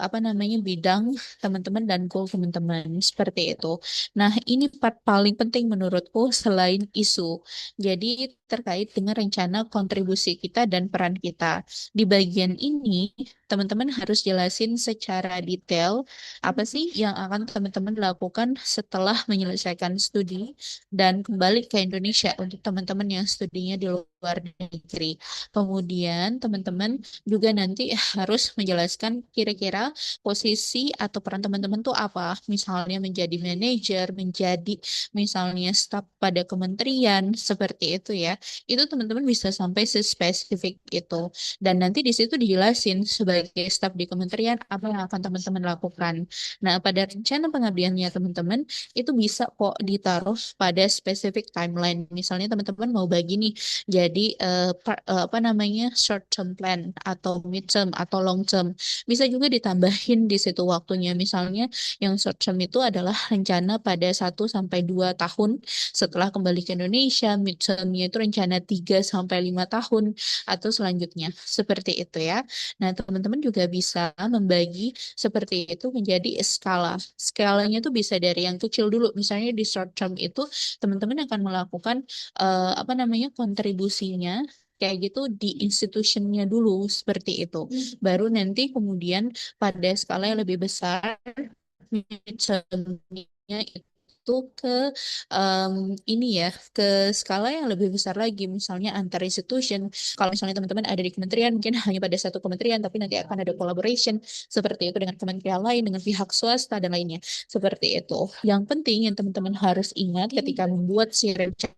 apa namanya bidang teman-teman dan goal teman-teman. Seperti itu. Nah, ini part paling penting menurutku selain isu. Jadi terkait dengan rencana kontribusi kita dan peran kita. Di bagian ini, teman-teman harus jelasin secara detail apa sih yang akan teman-teman lakukan setelah menyelesaikan studi dan kembali ke Indonesia untuk teman-teman yang studinya di luar negeri. Kemudian teman-teman juga nanti harus menjelaskan kira-kira posisi atau peran teman-teman tuh apa. Misalnya menjadi manajer, menjadi misalnya staf pada kementerian, seperti itu ya. Itu teman-teman bisa sampai sespesifik itu. Dan nanti di situ dijelasin sebagai staf di kementerian apa yang akan teman-teman lakukan. Nah, pada rencana pengabdiannya teman-teman itu bisa kok ditaruh pada spesifik timeline. Misalnya teman-teman mau bagi nih jadi apa namanya short term plan atau mid term atau long term. Bisa juga ditambahin di situ waktunya. Misalnya yang short term itu adalah rencana pada 1 sampai 2 tahun setelah kembali ke Indonesia, mid termnya itu rencana 3 sampai 5 tahun atau selanjutnya. Seperti itu ya. Nah, teman-teman juga bisa membagi seperti itu menjadi skala. Skalanya itu bisa dari yang kecil dulu. Misalnya di short term itu teman-teman akan melakukan apa namanya kontribusinya kayak gitu di institutionnya dulu seperti itu. Baru nanti kemudian pada skala yang lebih besar misalnya itu ke em, ini ya ke skala yang lebih besar lagi misalnya antar institution kalau misalnya teman-teman ada di kementerian mungkin hanya pada satu kementerian tapi nanti akan ada collaboration seperti itu dengan kementerian lain dengan pihak swasta dan lainnya seperti itu yang penting yang teman-teman harus ingat ketika membuat si rencana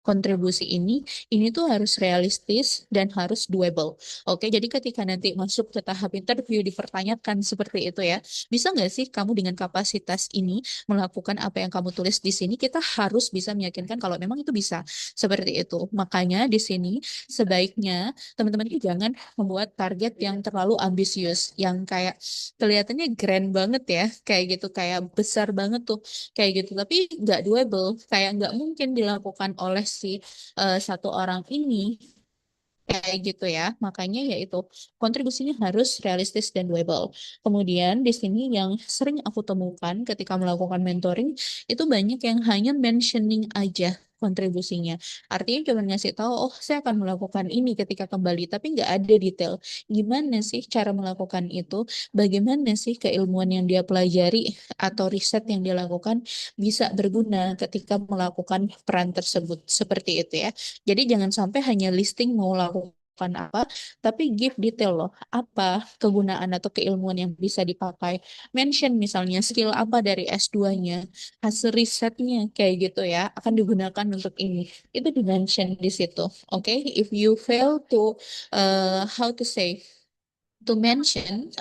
kontribusi ini tuh harus realistis dan harus doable. Oke, jadi ketika nanti masuk ke tahap interview dipertanyakan seperti itu ya, bisa nggak sih kamu dengan kapasitas ini melakukan apa yang kamu tulis di sini? Kita harus bisa meyakinkan kalau memang itu bisa seperti itu. Makanya di sini sebaiknya teman-teman itu jangan membuat target yang terlalu ambisius, yang kayak kelihatannya grand banget ya, kayak gitu, kayak besar banget tuh kayak gitu tapi nggak doable kayak nggak mungkin dilakukan oleh si satu orang ini kayak gitu ya makanya yaitu kontribusinya harus realistis dan doable kemudian di sini yang sering aku temukan ketika melakukan mentoring itu banyak yang hanya mentioning aja kontribusinya artinya cuma ngasih tahu oh saya akan melakukan ini ketika kembali tapi nggak ada detail gimana sih cara melakukan itu bagaimana sih keilmuan yang dia pelajari atau riset yang dia lakukan bisa berguna ketika melakukan peran tersebut seperti itu ya. Jadi jangan sampai hanya listing mau lakukan apa, tapi give detail loh, apa kegunaan atau keilmuan yang bisa dipakai. Mention misalnya skill apa dari S2-nya, hasil risetnya kayak gitu ya, akan digunakan untuk ini. Itu di-mention di situ. Oke, if you fail to how to say to mention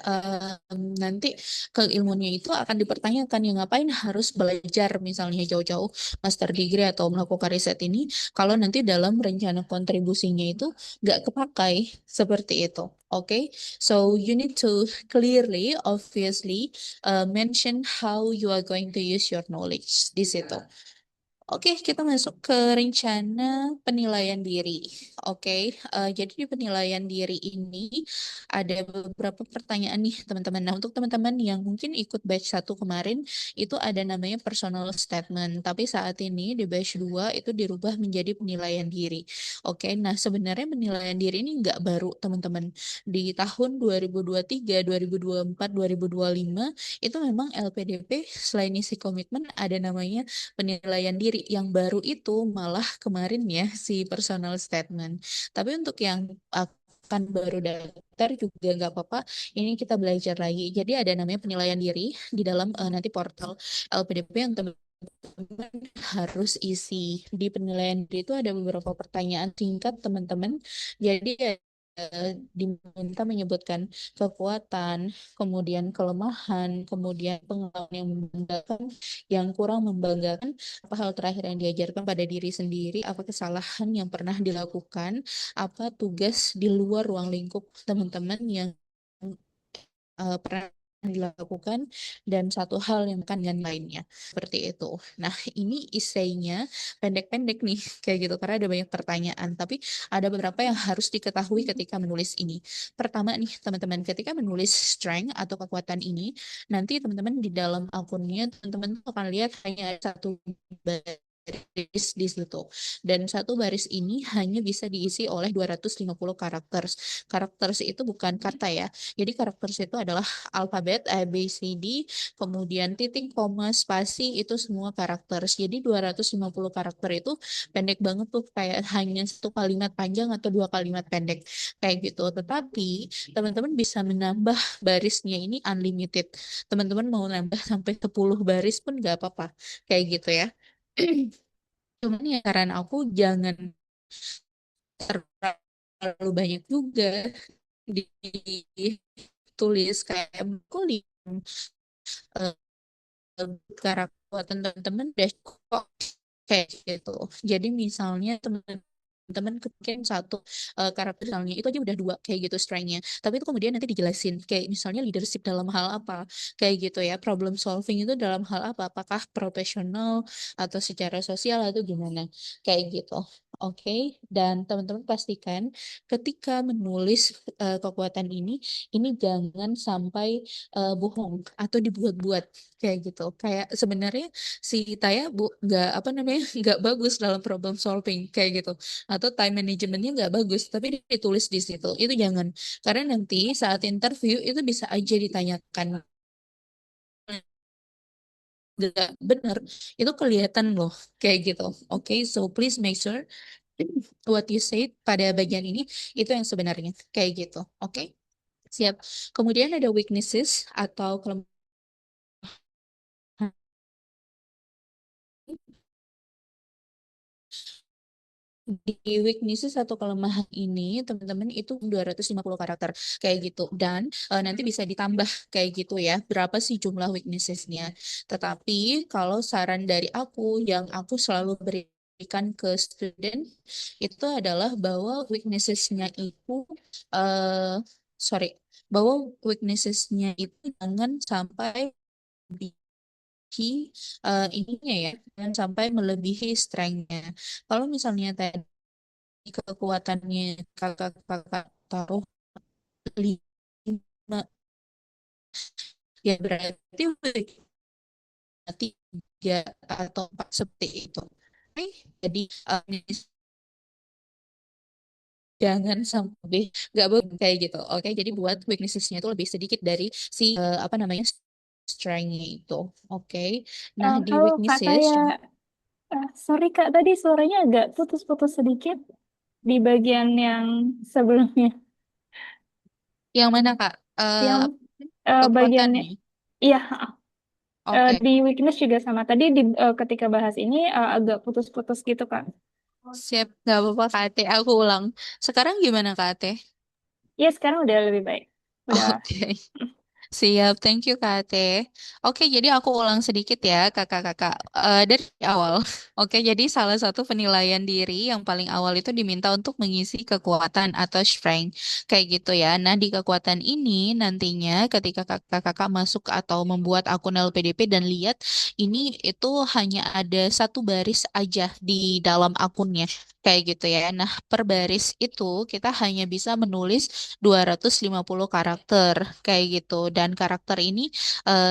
nanti keilmuannya itu akan dipertanyakan yang ngapain harus belajar misalnya jauh-jauh master degree atau melakukan riset ini kalau nanti dalam rencana kontribusinya itu nggak kepakai seperti itu. Oke, so you need to clearly, obviously, mention how you are going to use your knowledge di situ. Oke, kita masuk ke rencana penilaian diri. Oke, jadi di penilaian diri ini ada beberapa pertanyaan nih teman-teman. Nah, untuk teman-teman yang mungkin ikut batch satu kemarin, itu ada namanya personal statement. Tapi saat ini di batch 2 itu dirubah menjadi penilaian diri. Oke, nah sebenarnya penilaian diri ini nggak baru teman-teman. Di tahun 2023, 2024, 2025, itu memang LPDP selain isi komitmen ada namanya penilaian diri. Yang baru itu malah kemarin ya si personal statement. Tapi untuk yang akan baru daftar juga nggak apa-apa. Ini kita belajar lagi. Jadi ada namanya penilaian diri di dalam nanti portal LPDP yang teman-teman harus isi. Di penilaian diri itu ada beberapa pertanyaan singkat teman-teman. Jadi diminta menyebutkan kekuatan, kemudian kelemahan, kemudian pengalaman yang membanggakan, yang kurang membanggakan, apa hal terakhir yang diajarkan pada diri sendiri, apa kesalahan yang pernah dilakukan, apa tugas di luar ruang lingkup teman-teman yang pernah dilakukan, dan satu hal yang bukan dengan lainnya seperti itu. Nah, ini isainya pendek-pendek nih kayak gitu karena ada banyak pertanyaan, tapi ada beberapa yang harus diketahui ketika menulis ini. Pertama nih teman-teman, ketika menulis strength atau kekuatan ini, nanti teman-teman di dalam akunnya teman-teman akan lihat hanya ada satu baris di situ. Dan satu baris ini hanya bisa diisi oleh 250 karakter. Karakter itu bukan kata ya. Jadi karakter itu adalah alfabet A, B, C, D, kemudian titik, koma, spasi, itu semua karakter. Jadi 250 karakter itu pendek banget tuh, kayak hanya satu kalimat panjang atau dua kalimat pendek. Kayak gitu. Tetapi teman-teman bisa menambah barisnya ini unlimited. Teman-teman mau nambah sampai 10 baris pun nggak apa-apa. Kayak gitu ya. Cuman ya saran aku jangan terlalu banyak juga ditulis kayak buku eh, karakter teman-teman udah kok kayak gitu. Jadi misalnya teman-teman mungkin satu karakter misalnya itu aja udah dua kayak gitu strength-nya. Tapi itu kemudian nanti dijelasin kayak misalnya leadership dalam hal apa kayak gitu ya. Problem solving itu dalam hal apa? Apakah profesional atau secara sosial atau gimana? Kayak gitu. Oke, dan teman-teman pastikan ketika menulis kekuatan ini jangan sampai bohong atau dibuat-buat kayak gitu. Kayak sebenarnya si Taya nggak apa namanya nggak bagus dalam problem solving kayak gitu, atau time managementnya nggak bagus, tapi ditulis di situ. Itu jangan, karena nanti saat interview itu bisa aja ditanyakan nggak benar, itu kelihatan loh kayak gitu. Oke, so please make sure what you say pada bagian ini itu yang sebenarnya kayak gitu. Oke, siap. Kemudian ada weaknesses atau kelemahan. Di weaknesses atau kelemahan ini teman-teman itu 250 karakter kayak gitu, dan nanti bisa ditambah kayak gitu ya berapa sih jumlah weaknessesnya. Tetapi kalau saran dari aku yang aku selalu berikan ke student itu adalah bahwa weaknessesnya itu eh sorry, bahwa weaknessesnya itu jangan sampai ininya ya, dan sampai melebihi strength-nya. Kalau misalnya tadi kekuatannya kakak-kakak taruh 5, ya berarti tiga atau 4 seperti itu. Oke, jadi jangan sampai nggak boleh kayak gitu. Oke, jadi buat weakness-nya itu lebih sedikit dari si apa namanya strength-nya itu. Oke, nah di Halo Kak weaknesses Taya. Sorry Kak, tadi suaranya agak putus-putus sedikit di bagian yang sebelumnya. yang mana Kak? Yang bagiannya, Kekuatannya. iya, Oke, di weakness juga sama. Tadi ketika bahas ini agak putus-putus gitu Kak. siap. Nggak apa-apa Kak Ate, aku ulang. Sekarang gimana Kak Ate? Ya sekarang udah lebih baik. Udah. Oke, Siap, thank you Kak Ate. Oke, jadi aku ulang sedikit ya kakak-kakak. Dari awal. Oke, jadi salah satu penilaian diri yang paling awal itu diminta untuk mengisi kekuatan atau strength. Kayak gitu ya. Nah, di kekuatan ini nantinya ketika kakak-kakak masuk atau membuat akun LPDP dan lihat ini itu hanya ada satu baris aja di dalam akunnya. Kayak gitu ya. Nah, per baris itu kita hanya bisa menulis 250 karakter kayak gitu. Dan karakter ini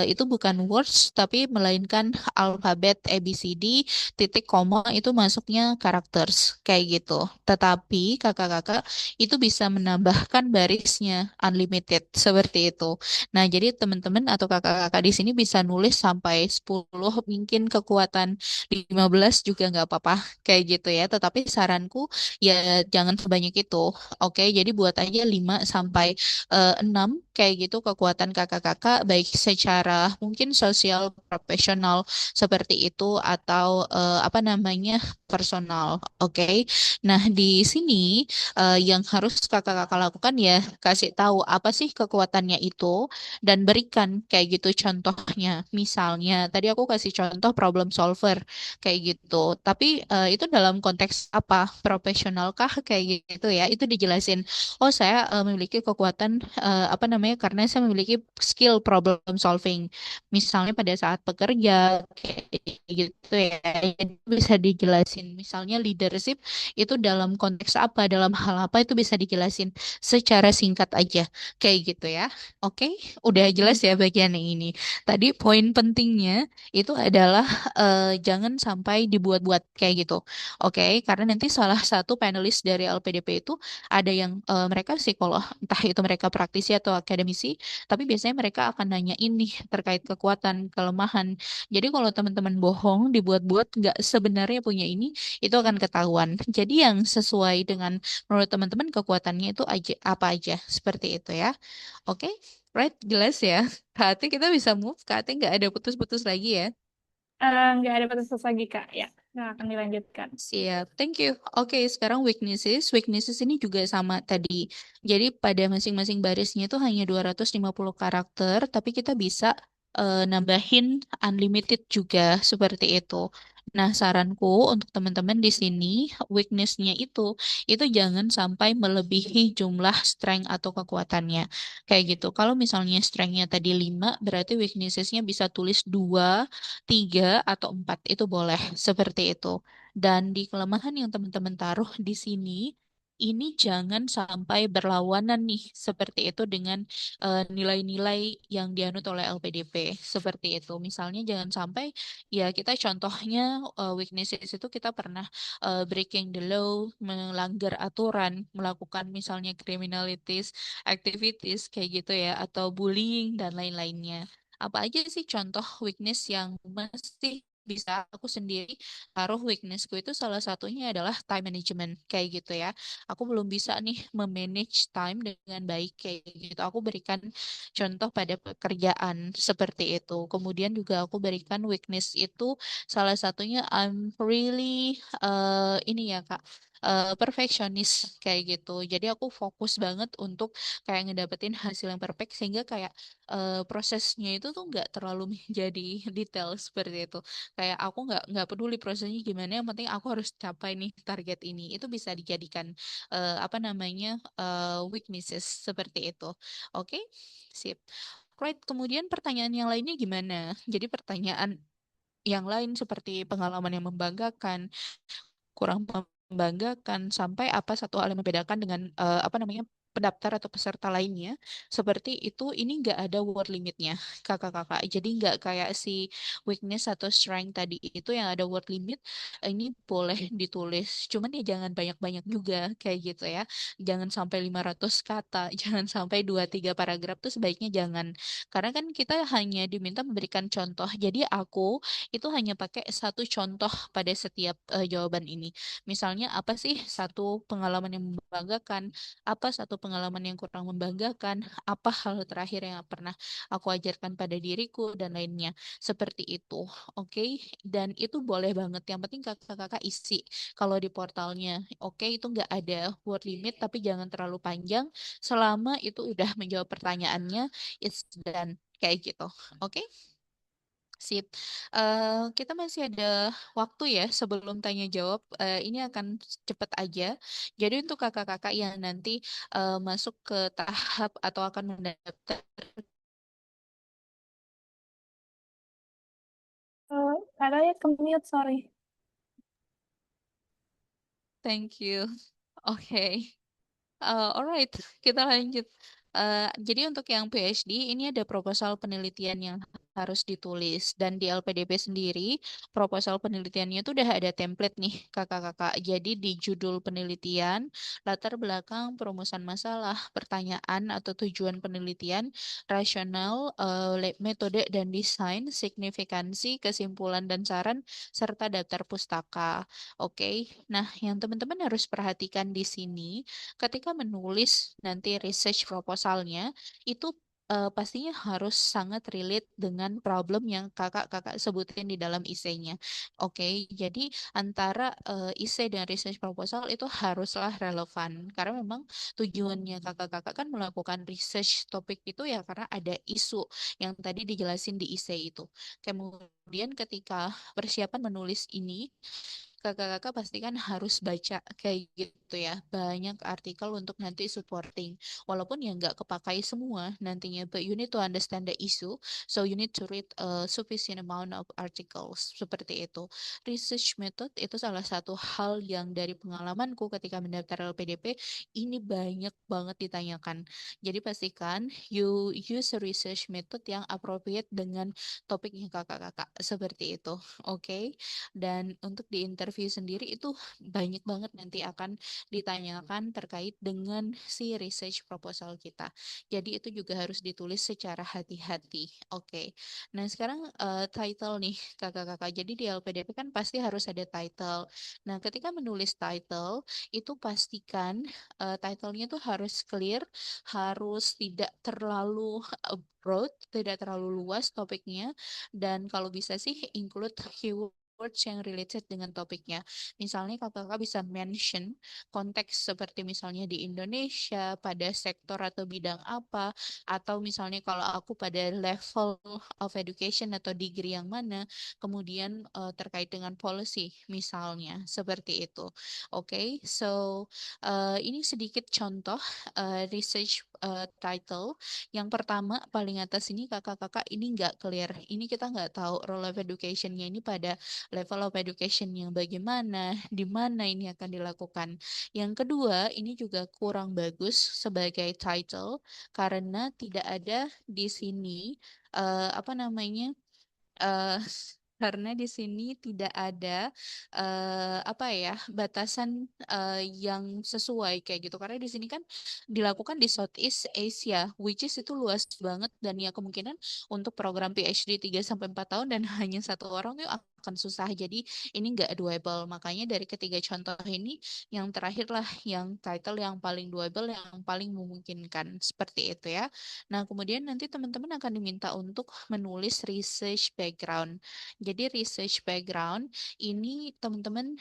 itu bukan words tapi melainkan alfabet ABCD titik koma itu masuknya characters kayak gitu. Tetapi kakak-kakak itu bisa menambahkan barisnya unlimited seperti itu. Nah, jadi teman-teman atau kakak-kakak di sini bisa nulis sampai 10, mungkin kekuatan 15 juga nggak apa-apa kayak gitu ya. Tetapi saranku ya jangan sebanyak itu. Oke, jadi buat aja 5 sampai 6 kayak gitu kekuatan kakak-kakak baik secara mungkin sosial profesional seperti itu atau apa namanya personal. Oke. Nah, di sini yang harus kakak-kakak lakukan ya kasih tahu apa sih kekuatannya itu dan berikan kayak gitu contohnya. Misalnya tadi aku kasih contoh problem solver kayak gitu. Tapi itu dalam konteks apa? Profesional kah kayak gitu ya? Itu dijelasin. Oh, saya memiliki kekuatan apa namanya? Karena saya memiliki skill problem solving. Misalnya pada saat bekerja kayak gitu ya. Jadi bisa dijelasin. Misalnya leadership itu dalam konteks apa, dalam hal apa itu bisa dijelasin secara singkat aja. Kayak gitu ya. Oke, udah jelas ya bagian yang ini. Tadi poin pentingnya itu adalah jangan sampai dibuat-buat kayak gitu. Oke, karena nanti salah satu panelis dari LPDP itu ada yang mereka psikolog, entah itu mereka praktisi atau akademisi, tapi biasanya mereka akan nanya ini terkait kekuatan, kelemahan. Jadi kalau teman-teman bohong, dibuat-buat, nggak sebenarnya punya ini, itu akan ketahuan. Jadi yang sesuai dengan menurut teman-teman kekuatannya itu aja apa aja, seperti itu ya. Oke, right, jelas ya. Kak kita bisa move, Kak nggak ada putus-putus lagi ya. Nggak ada batas lagi, Kak. Ya, nggak akan dilanjutkan. Siap, thank you. Oke, sekarang weaknesses. Weaknesses ini juga sama tadi. Jadi pada masing-masing barisnya itu hanya 250 karakter, tapi kita bisa nambahin unlimited juga seperti itu. Nah, saranku untuk teman-teman di sini, weakness-nya itu jangan sampai melebihi jumlah strength atau kekuatannya. Kayak gitu. Kalau misalnya strength-nya tadi 5, berarti weaknesses-nya bisa tulis 2, 3, atau 4. Itu boleh. Seperti itu. Dan di kelemahan yang teman-teman taruh di sini, ini jangan sampai berlawanan nih seperti itu dengan nilai-nilai yang dianut oleh LPDP seperti itu. Misalnya jangan sampai ya kita contohnya weaknesses itu kita pernah breaking the law, melanggar aturan, melakukan misalnya criminalities, activities kayak gitu ya atau bullying dan lain-lainnya. Apa aja sih contoh weakness yang masih bisa aku sendiri taruh weaknessku itu salah satunya adalah time management kayak gitu ya. Aku belum bisa nih memanage time dengan baik kayak gitu. Aku berikan contoh pada pekerjaan seperti itu. Kemudian juga aku berikan weakness itu salah satunya I'm really ini ya Kak. Perfeksionis kayak gitu. Jadi aku fokus banget untuk kayak ngedapetin hasil yang perfect sehingga kayak prosesnya itu tuh nggak terlalu menjadi detail seperti itu kayak aku nggak peduli prosesnya gimana yang penting aku harus capai nih target ini itu bisa dijadikan apa namanya weaknesses seperti itu oke sip right kemudian pertanyaan yang lainnya gimana jadi pertanyaan yang lain seperti pengalaman yang membanggakan kurang membanggakan sampai apa satu hal yang membedakan dengan apa namanya pendaftar atau peserta lainnya seperti itu ini nggak ada word limitnya kakak-kakak jadi nggak kayak si weakness atau strength tadi itu yang ada word limit ini boleh ditulis cuman ya jangan banyak-banyak juga kayak gitu ya jangan sampai 500 kata jangan sampai 2-3 paragraf tuh sebaiknya jangan karena kan kita hanya diminta memberikan contoh jadi aku itu hanya pakai satu contoh pada setiap jawaban ini. Misalnya apa sih satu pengalaman yang membanggakan, apa satu pengalaman yang kurang membanggakan, apa hal terakhir yang pernah aku ajarkan pada diriku, dan lainnya. Seperti itu, oke? Dan itu boleh banget, yang penting kakak-kakak isi kalau di portalnya. Oke, itu nggak ada word limit, tapi jangan terlalu panjang. Selama itu udah menjawab pertanyaannya, it's done. Kayak gitu. Oke? Sip. Kita masih ada waktu ya sebelum tanya jawab. Ini akan cepat aja. Jadi untuk kakak-kakak yang nanti masuk ke tahap atau akan mendaftar. Katanya ke mute, sorry. Thank you. Oke. Alright, kita lanjut. Jadi untuk yang PhD ini ada proposal penelitian yang harus ditulis, dan di LPDP sendiri proposal penelitiannya itu udah ada template nih kakak-kakak. Jadi di judul penelitian, latar belakang, perumusan masalah, pertanyaan atau tujuan penelitian, rasional, metode dan desain, signifikansi, kesimpulan dan saran, serta daftar pustaka. Oke, nah yang teman-teman harus perhatikan di sini ketika menulis nanti research proposalnya itu pastinya harus sangat relate dengan problem yang kakak-kakak sebutin di dalam esainya. Oke, jadi antara essay dan research proposal itu haruslah relevan karena memang tujuannya kakak-kakak kan melakukan research topik itu ya karena ada isu yang tadi dijelasin di essay itu. Kemudian ketika persiapan menulis ini kakak-kakak pasti kan harus baca kayak gitu ya, banyak artikel untuk nanti supporting. Walaupun ya nggak kepakai semua nantinya, but you need to understand the issue, so you need to read a sufficient amount of articles. Seperti itu. Research method itu salah satu hal yang dari pengalamanku ketika mendaftar LPDP, ini banyak banget ditanyakan. Jadi pastikan you use a research method yang appropriate dengan topiknya kakak-kakak. Seperti itu. Oke. Dan untuk di interview sendiri itu banyak banget nanti akan ditanyakan terkait dengan si research proposal kita. Jadi itu juga harus ditulis secara hati-hati. Oke. Nah, sekarang title nih kakak-kakak. Jadi di LPDP kan pasti harus ada title. Nah, ketika menulis title itu pastikan titlenya tuh harus clear, harus tidak terlalu broad, tidak terlalu luas topiknya, dan kalau bisa sih include keywords yang related dengan topiknya. Misalnya kakak bisa mention konteks seperti misalnya di Indonesia, pada sektor atau bidang apa, atau misalnya kalau aku pada level of education atau degree yang mana, kemudian terkait dengan policy misalnya, seperti itu. Oke, so ini sedikit contoh research title. Yang pertama, paling atas ini kakak-kakak ini nggak clear. Ini kita nggak tahu role of education-nya ini pada level of education yang bagaimana, di mana ini akan dilakukan. Yang kedua, ini juga kurang bagus sebagai title karena tidak ada di sini apa namanya eh karena di sini tidak ada apa ya batasan yang sesuai kayak gitu karena di sini kan dilakukan di Southeast Asia which is itu luas banget dan ya kemungkinan untuk program PhD 3 sampai 4 tahun dan hanya satu orang itu akan susah jadi ini nggak doable makanya dari ketiga contoh ini yang terakhir lah yang title yang paling doable yang paling memungkinkan seperti itu ya. Nah, kemudian nanti teman-teman akan diminta untuk menulis research background. Jadi research background ini teman-teman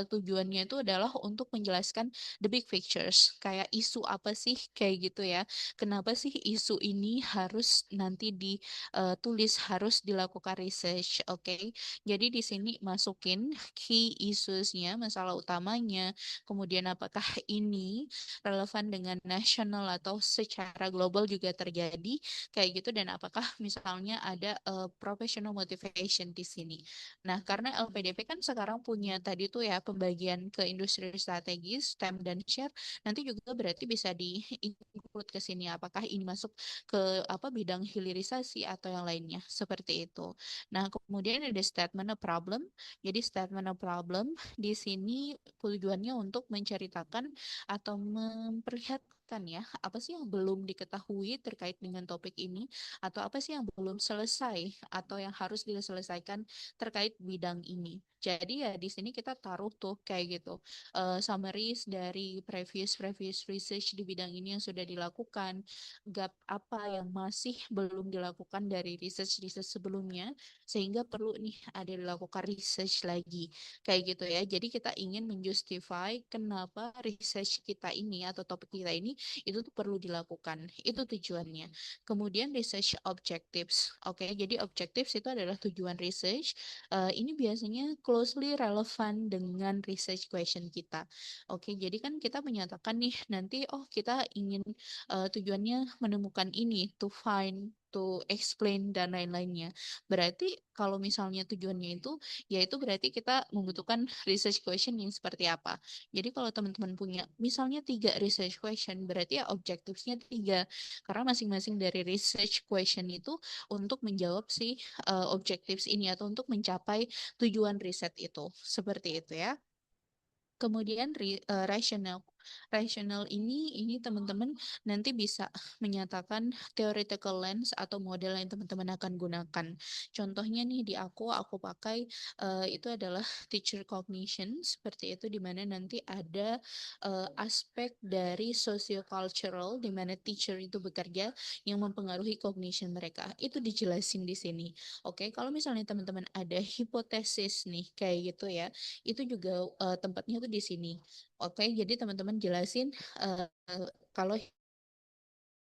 tujuannya itu adalah untuk menjelaskan the big pictures, kayak isu apa sih kayak gitu ya. Kenapa sih isu ini harus nanti ditulis, harus dilakukan research, oke? Jadi di sini masukin key issues-nya, masalah utamanya, kemudian apakah ini relevan dengan nasional atau secara global juga terjadi kayak gitu dan apakah misalnya ada professional motivation di sini. Nah, karena LPDP kan sekarang punya tadi tuh ya pembagian ke industri strategis, STEM dan share, nanti juga berarti bisa di-include ke sini apakah ini masuk ke apa bidang hilirisasi atau yang lainnya seperti itu. Nah, kemudian ada statement of problem. Jadi statement of problem di sini tujuannya untuk menceritakan atau memperlihatkan menyelesaikan ya, apa sih yang belum diketahui terkait dengan topik ini, atau apa sih yang belum selesai atau yang harus diselesaikan terkait bidang ini. Jadi ya di sini kita taruh tuh kayak gitu summaries dari previous research di bidang ini yang sudah dilakukan, gap apa yang masih belum dilakukan dari research-research sebelumnya, sehingga perlu nih ada dilakukan research lagi kayak gitu ya. Jadi kita ingin menjustify kenapa research kita ini atau topik kita ini itu tuh perlu dilakukan. Itu tujuannya. Kemudian research objectives. Oke, jadi objectives itu adalah tujuan research. Ini biasanya closely relevan dengan research question kita. Oke, jadi kan kita menyatakan nih nanti oh kita ingin tujuannya menemukan ini, to find, to explain dan lain-lainnya. Berarti kalau misalnya tujuannya itu, yaitu berarti kita membutuhkan research question yang seperti apa. Jadi kalau teman-teman punya misalnya 3 research question, berarti ya objectives-nya 3. Karena masing-masing dari research question itu untuk menjawab si objectives ini atau untuk mencapai tujuan riset itu. Seperti itu ya. Kemudian rational. Rational ini teman-teman nanti bisa menyatakan theoretical lens atau model yang teman-teman akan gunakan. Contohnya nih di aku pakai itu adalah teacher cognition seperti itu di mana nanti ada aspek dari sociocultural di mana teacher itu bekerja yang mempengaruhi cognition mereka. Itu dijelasin di sini. Oke, kalau misalnya teman-teman ada hipotesis nih kayak gitu ya, itu juga tempatnya tuh di sini. Oke, jadi teman-teman jelasin kalau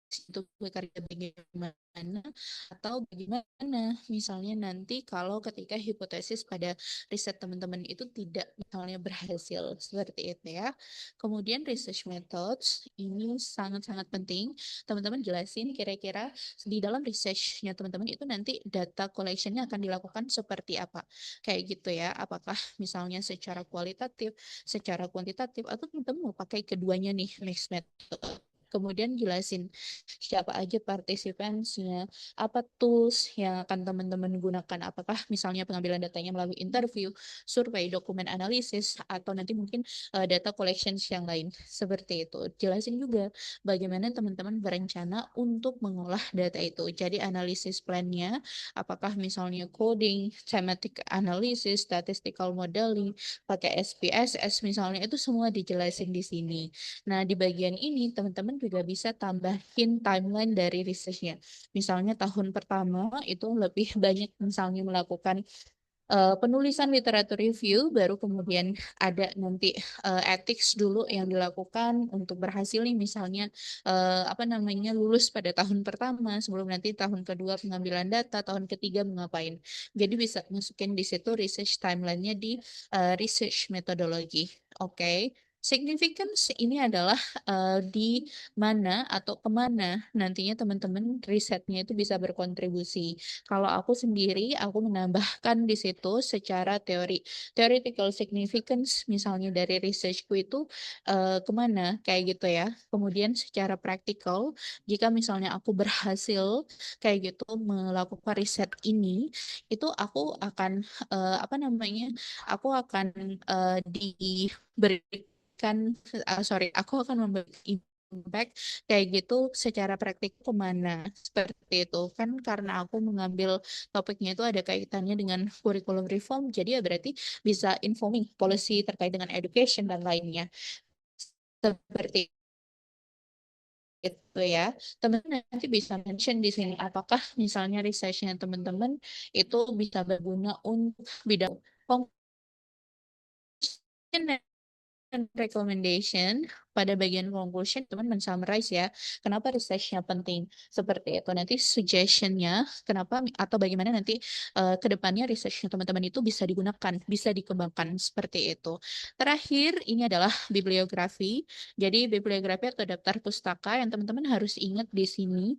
itu bekerja bagaimana atau bagaimana misalnya nanti kalau ketika hipotesis pada riset teman-teman itu tidak misalnya berhasil seperti itu ya. Kemudian research methods ini sangat-sangat penting. Teman-teman jelasin kira-kira di dalam researchnya teman-teman itu nanti data collectionnya akan dilakukan seperti apa. Kayak gitu ya. Apakah misalnya secara kualitatif, secara kuantitatif atau teman-teman mau pakai keduanya nih mixed method. Kemudian jelasin siapa aja partisipannya, apa tools yang akan teman-teman gunakan, apakah misalnya pengambilan datanya melalui interview, survei, dokumen analisis, atau nanti mungkin data collections yang lain. Seperti itu. Jelasin juga bagaimana teman-teman berencana untuk mengolah data itu. Jadi analisis plan-nya, apakah misalnya coding, thematic analysis, statistical modeling, pakai SPSS misalnya, itu semua dijelasin di sini. Nah, di bagian ini teman-teman juga bisa tambahin timeline dari researchnya. Misalnya tahun pertama itu lebih banyak misalnya melakukan penulisan literatur review, baru kemudian ada nanti ethics dulu yang dilakukan untuk berhasil nih misalnya apa namanya lulus pada tahun pertama sebelum nanti tahun kedua pengambilan data, tahun ketiga mengapain. Jadi bisa masukin di situ research timeline-nya di research methodology. Oke. Significance ini adalah di mana atau kemana nantinya teman-teman risetnya itu bisa berkontribusi. Kalau aku sendiri, aku menambahkan di situ secara teori, theoretical significance, misalnya dari researchku itu kemana, kayak gitu ya. Kemudian secara praktikal, jika misalnya aku berhasil kayak gitu melakukan riset ini, itu aku akan apa namanya, aku akan diberikan, sorry, aku akan memberi impact kayak gitu secara praktik kemana seperti itu kan karena aku mengambil topiknya itu ada kaitannya dengan kurikulum reform jadi ya berarti bisa informing policy terkait dengan education dan lainnya seperti itu ya teman-teman nanti bisa mention di sini apakah misalnya researchnya teman-teman itu bisa berguna untuk bidang dan recommendation pada bagian conclusion teman men-summarize ya kenapa researchnya penting seperti itu nanti suggestionnya kenapa atau bagaimana nanti ke depannya researchnya teman-teman itu bisa digunakan bisa dikembangkan seperti itu terakhir ini adalah bibliografi jadi bibliografi atau daftar pustaka yang teman-teman harus ingat di sini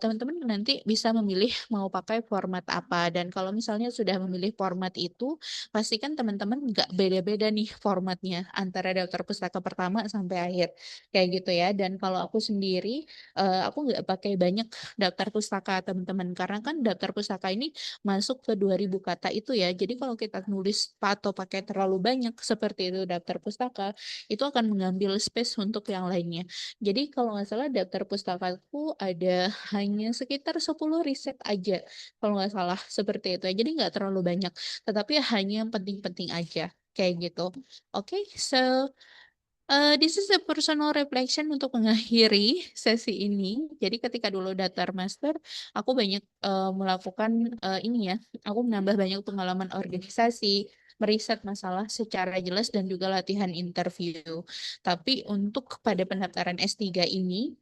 teman-teman nanti bisa memilih mau pakai format apa dan kalau misalnya sudah memilih format itu pastikan teman-teman nggak beda-beda nih formatnya antara daftar pustaka pertama sampai terakhir kayak gitu ya. Dan kalau aku sendiri, aku nggak pakai banyak daftar pustaka teman-teman karena kan daftar pustaka ini masuk ke 2000 kata itu ya. Jadi kalau kita nulis atau pakai terlalu banyak seperti itu daftar pustaka, itu akan mengambil space untuk yang lainnya. Jadi kalau nggak salah daftar pustakaku ada hanya sekitar 10 riset aja kalau nggak salah seperti itu ya. Jadi nggak terlalu banyak, tetapi hanya yang penting-penting aja kayak gitu. Oke, so this is a personal reflection untuk mengakhiri sesi ini. Jadi ketika dulu daftar master, aku banyak melakukan ini ya, aku menambah banyak pengalaman organisasi, meriset masalah secara jelas dan juga latihan interview. Tapi untuk pada pendaftaran S3 ini,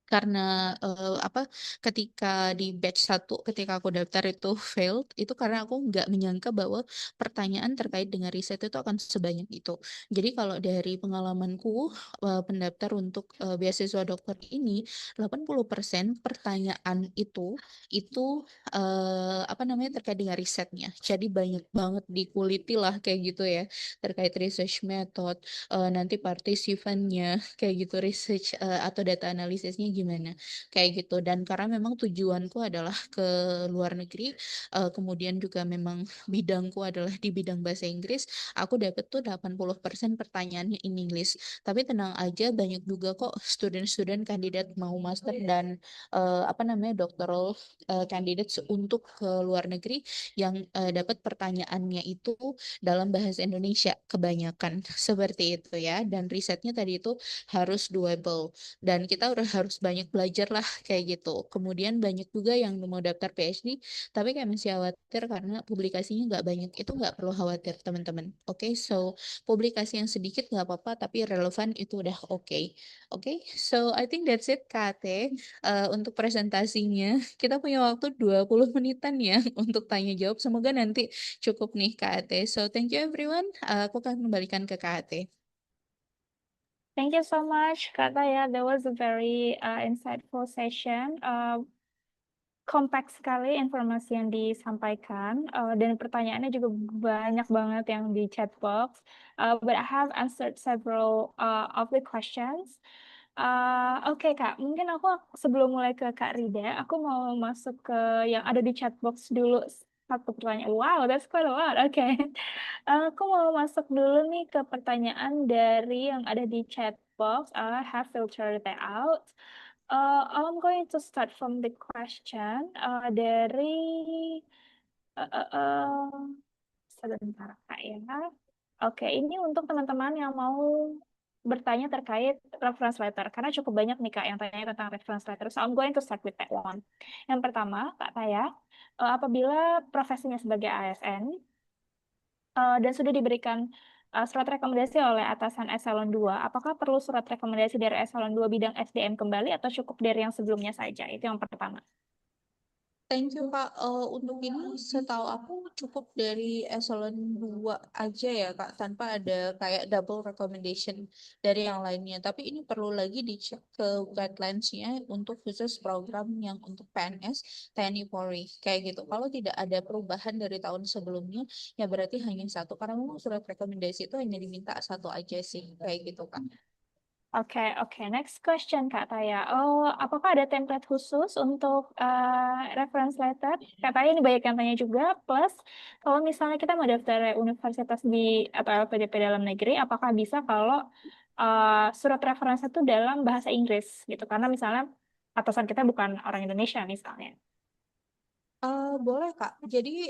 karena apa ketika di batch satu ketika aku daftar itu failed itu karena aku nggak menyangka bahwa pertanyaan terkait dengan riset itu akan sebanyak itu. Jadi kalau dari pengalamanku pendaftar untuk beasiswa dokter ini 80% pertanyaan itu apa namanya terkait dengan risetnya. Jadi banyak banget dikuliti lah kayak gitu ya terkait research method, nanti partisipannya kayak gitu research atau data analisisnya gimana kayak gitu. Dan karena memang tujuanku adalah ke luar negeri, kemudian juga memang bidangku adalah di bidang bahasa Inggris, aku dapat tuh 80% pertanyaannya in English. Tapi tenang aja, banyak juga kok student-student kandidat mau master dan apa namanya doctoral candidates untuk ke luar negeri yang dapat pertanyaannya itu dalam bahasa Indonesia kebanyakan seperti itu ya. Dan risetnya tadi itu harus doable dan kita udah harus banyak belajar lah kayak gitu. Kemudian banyak juga yang mau daftar PhD tapi kayak masih khawatir karena publikasinya nggak banyak. Itu nggak perlu khawatir teman-teman. Oke, so publikasi yang sedikit nggak apa-apa tapi relevan itu udah oke. Oke, so I think that's it Kak Ate. Untuk presentasinya kita punya waktu 20 menitan ya untuk tanya jawab. Semoga nanti cukup nih Kak Ate. So thank you everyone. Aku akan kembalikan ke Kak Ate. Thank you so much, Kak Taya. That was a very insightful session. Kompleks sekali informasi yang disampaikan dan pertanyaannya juga banyak banget yang di chat box. But I have answered several of the questions. Oke Kak, mungkin aku sebelum mulai ke Kak Rida, aku mau masuk ke yang ada di chat box dulu satu pertanyaan. Wow, that's quite a lot. Oke, aku mau masuk dulu nih ke pertanyaan dari yang ada di chat box. I have filtered that out. I'm going to start from the question dari uh, uh, uh, sebentar Kak ya. Oke, ini untuk teman-teman yang mau bertanya terkait reference letter karena cukup banyak nih Kak yang tanya tentang reference letter. So I'm going to start with that one. Yang pertama, Kak Taya, apabila profesinya sebagai ASN dan sudah diberikan surat rekomendasi oleh atasan eselon 2, apakah perlu surat rekomendasi dari eselon 2 bidang SDM kembali atau cukup dari yang sebelumnya saja? Itu yang pertama. Thank you Kak. Untuk ini setahu aku cukup dari eselon 2 aja ya Kak, tanpa ada kayak double recommendation dari yang lainnya. Tapi ini perlu lagi dicek ke guidelines-nya untuk khusus program yang untuk PNS, TNI Polri kayak gitu. Kalau tidak ada perubahan dari tahun sebelumnya, ya berarti hanya satu. Karena memang surat rekomendasi itu hanya diminta satu aja sih kayak gitu Kak. Oke, oke. Next question, Kak Taya. Oh, apakah ada template khusus untuk reference letter? Kak Taya ini banyak yang tanya juga. Plus, kalau misalnya kita mau daftar universitas di atau LPDP dalam negeri, apakah bisa kalau surat referensi itu dalam bahasa Inggris gitu? Karena misalnya atasan kita bukan orang Indonesia misalnya. Boleh Kak. Jadi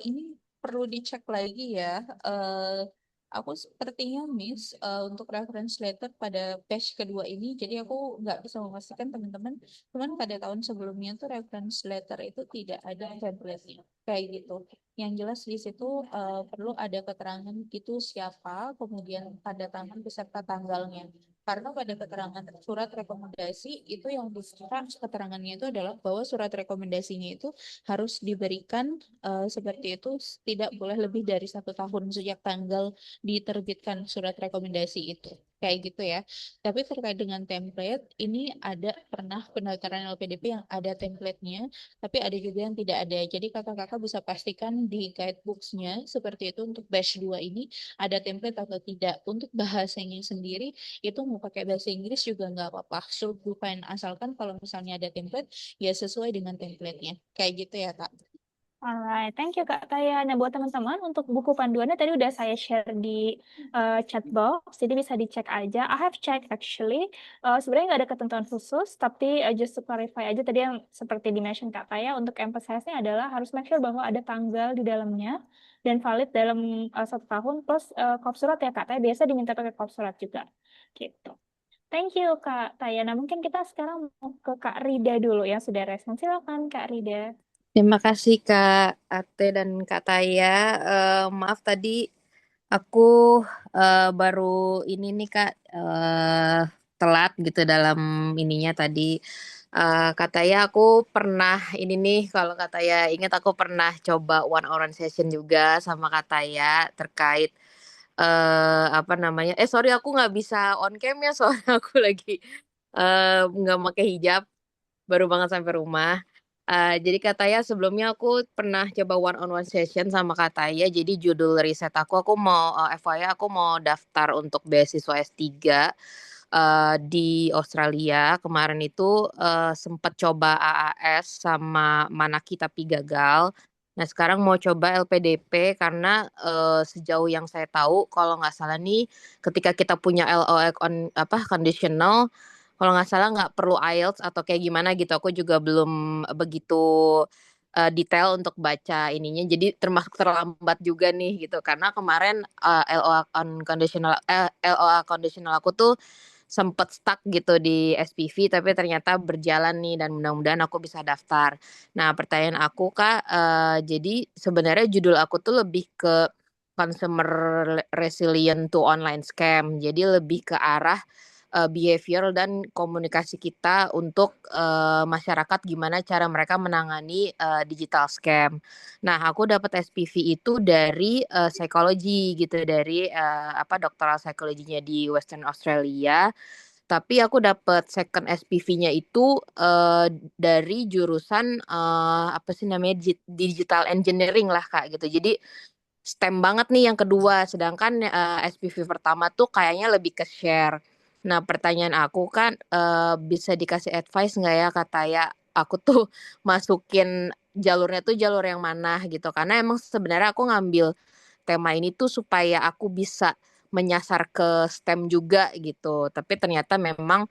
ini perlu dicek lagi ya. Eh, aku sepertinya miss untuk reference letter pada batch kedua ini. Jadi aku nggak bisa memastikan teman-teman. Cuman pada tahun sebelumnya tuh reference letter itu tidak ada template-nya. Kayak gitu. Yang jelas di situ perlu ada keterangan itu siapa, kemudian tanda tangan beserta tanggalnya. Karena pada keterangan surat rekomendasi itu yang disita keterangannya itu adalah bahwa surat rekomendasinya itu harus diberikan seperti itu tidak boleh lebih dari 1 tahun sejak tanggal diterbitkan surat rekomendasi itu. kayak gitu ya. Tapi terkait dengan template, ini ada pernah pendaftaran LPDP yang ada template-nya, tapi ada juga yang tidak ada. Jadi kakak-kakak bisa pastikan di guidebooks-nya seperti itu untuk batch 2 ini ada template atau tidak. Untuk bahasanya sendiri, itu mau pakai bahasa Inggris juga nggak apa-apa. So, fine. Asalkan kalau misalnya ada template, ya sesuai dengan template-nya. Kayak gitu ya, Kak. Alright, thank you Kak Taya. Nah, buat teman-teman, untuk buku panduannya tadi udah saya share di chat box, jadi bisa dicek aja. I have checked actually. Sebenarnya nggak ada ketentuan khusus, tapi just to clarify aja tadi yang seperti di-mention Kak Taya, untuk emphasize-nya adalah harus make sure bahwa ada tanggal di dalamnya dan valid dalam 1 tahun, plus kop surat ya Kak Taya. Biasa diminta pakai kop surat juga. Gitu. Thank you Kak Taya. Nah, mungkin kita sekarang mau ke Kak Rida dulu yang sudah respon. Silakan Kak Rida. Terima kasih Kak Ate dan Kak Taya. Maaf tadi aku baru ini nih Kak telat gitu dalam ininya tadi. Kak Taya aku pernah ini nih kalau Kak Taya ingat aku pernah coba one on one session juga sama Kak Taya terkait apa namanya? Sorry aku nggak bisa on cam ya soalnya aku lagi nggak pakai hijab baru banget sampai rumah. Jadi Kataya sebelumnya aku pernah coba one on one session sama Kataya. Jadi judul riset aku mau FYI aku mau daftar untuk beasiswa S3 di Australia. Kemarin itu sempat coba AAS sama Manaki tapi gagal. Nah sekarang mau coba LPDP karena sejauh yang saya tahu kalau nggak salah nih ketika kita punya LOE apa conditional kalau nggak salah nggak perlu IELTS atau kayak gimana gitu. Aku juga belum begitu detail untuk baca ininya. Jadi termasuk terlambat juga nih gitu. Karena kemarin LOA conditional aku tuh sempet stuck gitu di SPV tapi ternyata berjalan nih dan mudah-mudahan aku bisa daftar. Nah, pertanyaan aku Kak, jadi sebenarnya judul aku tuh lebih ke consumer resilient to online scam. Jadi lebih ke arah behavior dan komunikasi kita untuk masyarakat gimana cara mereka menangani digital scam. Nah, aku dapat SPV itu dari psikologi gitu dari apa doktoral psikologinya di Western Australia. Tapi aku dapat second SPV-nya itu dari jurusan apa sih namanya digital engineering lah Kak gitu. Jadi STEM banget nih yang kedua, sedangkan SPV pertama tuh kayaknya lebih ke share. Nah, pertanyaan aku kan bisa dikasih advice nggak ya kata ya aku tuh masukin jalurnya tuh jalur yang mana gitu. Karena emang sebenarnya aku ngambil tema ini tuh supaya aku bisa menyasar ke STEM juga gitu. Tapi ternyata memang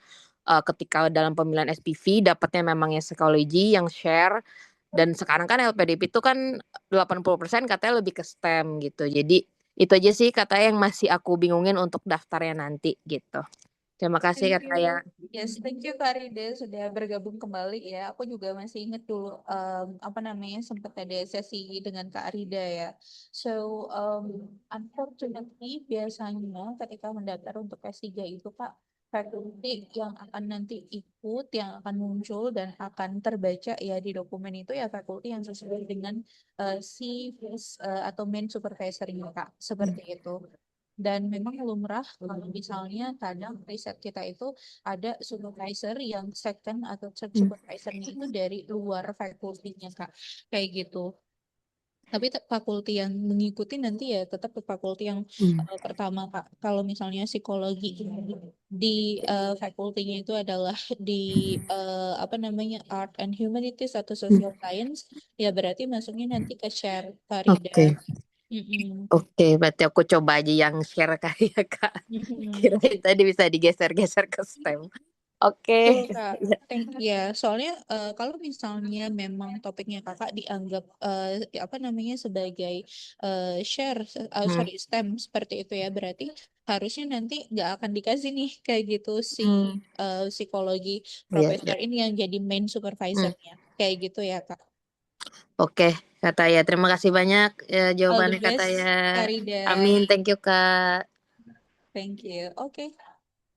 ketika dalam pemilihan SPV dapatnya memang yang psikologi, yang share dan sekarang kan LPDP itu kan 80% katanya lebih ke STEM gitu. Jadi itu aja sih katanya yang masih aku bingungin untuk daftarnya nanti gitu. Terima kasih Thank Kak Raya. you. Yes, thank you Kak Rida sudah bergabung kembali ya. Aku juga masih ingat dulu apa namanya sempat ada sesi dengan Kak Rida ya. So, unfortunately biasanya ketika mendaftar untuk S3 itu Kak, fakulti yang akan nanti ikut, yang akan muncul dan akan terbaca ya di dokumen itu ya fakulti yang sesuai dengan si atau main supervisornya Kak, seperti itu. Dan memang lumrah kalau misalnya kadang riset kita itu ada supervisor yang second atau third Hmm. supervisornya itu dari luar fakultinya Kak. Kayak gitu. Tapi fakulti yang mengikuti nanti ya tetap ke fakulti yang Hmm. pertama Kak. Kalau misalnya psikologi di fakultinya itu adalah di apa namanya art and humanities atau social science, ya berarti masuknya nanti ke share Farida. Oke. Mm-mm. Oke, berarti aku coba aja yang share kali ya Kak. Mm-mm. Kirain tadi bisa digeser-geser ke STEM. Oke. Betul, Kak. Ya, soalnya kalau misalnya memang topiknya Kakak dianggap apa namanya sebagai share, Hmm. sorry, STEM seperti itu ya, berarti harusnya nanti nggak akan dikasih nih kayak gitu si Hmm. psikologi Iya, profesor iya. ini yang jadi main Hmm. supervisornya. Kayak gitu ya, Kak. Oke, Kak ya. Terima kasih banyak All the jawabannya Kak ya. best, Karida. Amin, thank you Kak. Thank you. Oke.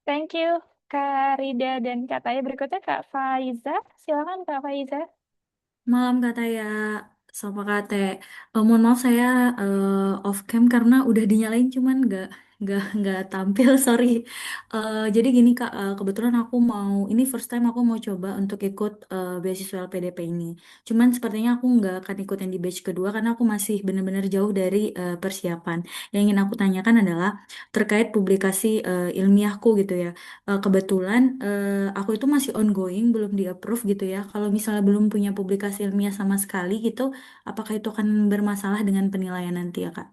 Thank you, Kak Rida dan Kak Taya. Berikutnya Kak Faiza. Silakan Kak Faiza. Malam kata ya sama kate. Mohon maaf saya off cam karena udah dinyalain cuman nggak nggak tampil, sorry. Jadi gini Kak, kebetulan aku mau ini first time aku mau coba untuk ikut beasiswa LPDP ini. Cuman sepertinya aku nggak akan ikut yang di batch kedua karena aku masih benar-benar jauh dari persiapan. Yang ingin aku tanyakan adalah terkait publikasi ilmiahku gitu ya. Kebetulan aku itu masih ongoing, belum di approve gitu ya. Kalau misalnya belum punya publikasi ilmiah sama sekali gitu, apakah itu akan bermasalah dengan penilaian nanti ya Kak?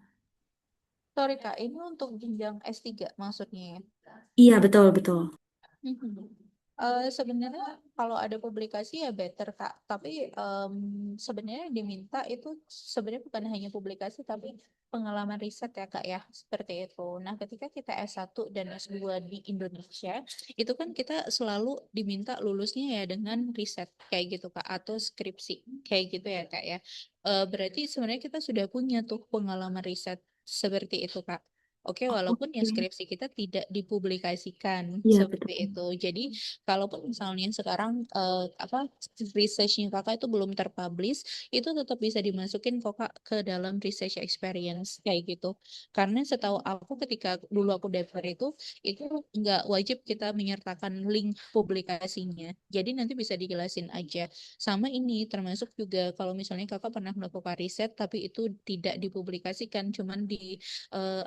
Sorry Kak, ini untuk jenjang S3 maksudnya ya? Iya, betul, betul. Mhm. Sebenarnya kalau ada publikasi ya better Kak, tapi sebenarnya yang diminta itu sebenarnya bukan hanya publikasi tapi pengalaman riset ya Kak ya, seperti itu. Nah, ketika kita S1 dan S2 di Indonesia, itu kan kita selalu diminta lulusnya ya dengan riset kayak gitu Kak, atau skripsi kayak gitu ya Kak ya. Berarti sebenarnya kita sudah punya tuh pengalaman riset seperti itu Kak. Oke, walaupun ya Oke. skripsi kita tidak dipublikasikan Iya, betul. seperti itu. Jadi, kalaupun misalnya sekarang apa researchnya kakak itu belum terpublish, itu tetap bisa dimasukin kok kak ke dalam research experience kayak gitu. Karena setahu aku ketika dulu aku daftar itu nggak wajib kita menyertakan link publikasinya. Jadi nanti bisa dijelasin aja. Sama ini termasuk juga kalau misalnya kakak pernah melakukan riset tapi itu tidak dipublikasikan, cuman di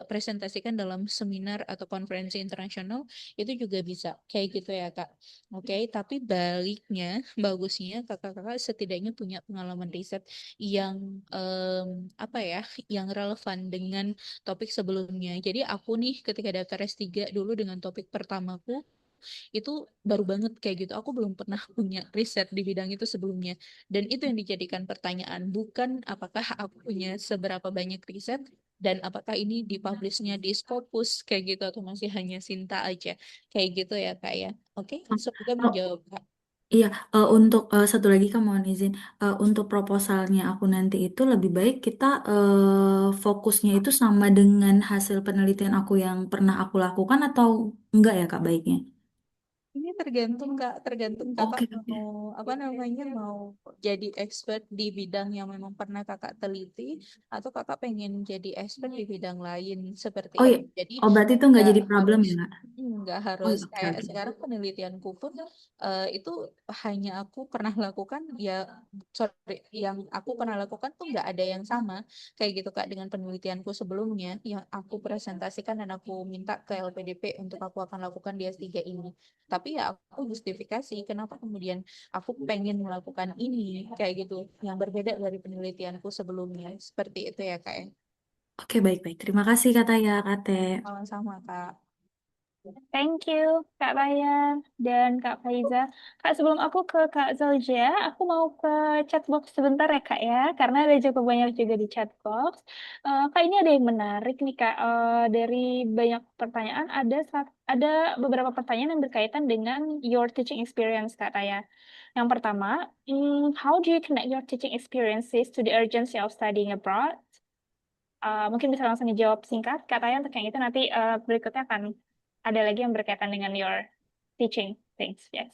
presentasikan dalam seminar atau konferensi internasional itu juga bisa kayak gitu ya Kak. Oke, tapi baliknya bagusnya kakak-kakak setidaknya punya pengalaman riset yang apa ya, yang relevan dengan topik sebelumnya. Jadi aku nih ketika daftar S3 dulu dengan topik pertamaku itu baru banget kayak gitu. Aku belum pernah punya riset di bidang itu sebelumnya. Dan itu yang dijadikan pertanyaan, bukan apakah aku punya seberapa banyak riset dan apakah ini dipublishnya di Scopus kayak gitu atau masih hanya Sinta aja. Kayak gitu ya Kak ya. Oke, semoga Oh, menjawab Kak. iya, untuk satu lagi Kak mohon izin, untuk proposalnya aku nanti itu lebih baik kita fokusnya itu sama dengan hasil penelitian aku yang pernah aku lakukan atau enggak ya Kak baiknya? Ini tergantung Kak, tergantung Kakak Oke, oke. mau apa namanya mau jadi expert di bidang yang memang pernah Kakak teliti atau Kakak pengen jadi expert di bidang lain seperti Oh iya, itu. Jadi oh berarti itu nggak nggak jadi problem harus ya Kak? nggak Oh harus iya, oke, kayak oke. sekarang penelitianku pun itu hanya aku pernah lakukan ya sorry yang aku pernah lakukan tuh nggak ada yang sama kayak gitu Kak dengan penelitianku sebelumnya yang aku presentasikan dan aku minta ke LPDP untuk aku akan lakukan di S3 ini. Tapi ya aku justifikasi kenapa kemudian aku pengen melakukan ini kayak gitu yang berbeda dari penelitianku sebelumnya seperti itu ya Kak ya. Oke, baik-baik. Terima kasih kata ya, Kate. Sama-sama Kak. Thank you, Kak Bayan dan Kak Faiza. Kak, sebelum aku ke Kak Zauja, aku mau ke chatbox sebentar ya, Kak ya, karena ada cukup banyak juga di chatbox. Kak, ini ada yang menarik nih, Kak. Dari banyak pertanyaan, ada beberapa pertanyaan yang berkaitan dengan your teaching experience, Kak Taya. Yang pertama, how do you connect your teaching experiences to the urgency of studying abroad? Mungkin bisa langsung dijawab singkat, katanya untuk yang itu nanti berikutnya akan ada lagi yang berkaitan dengan your teaching things. Yes.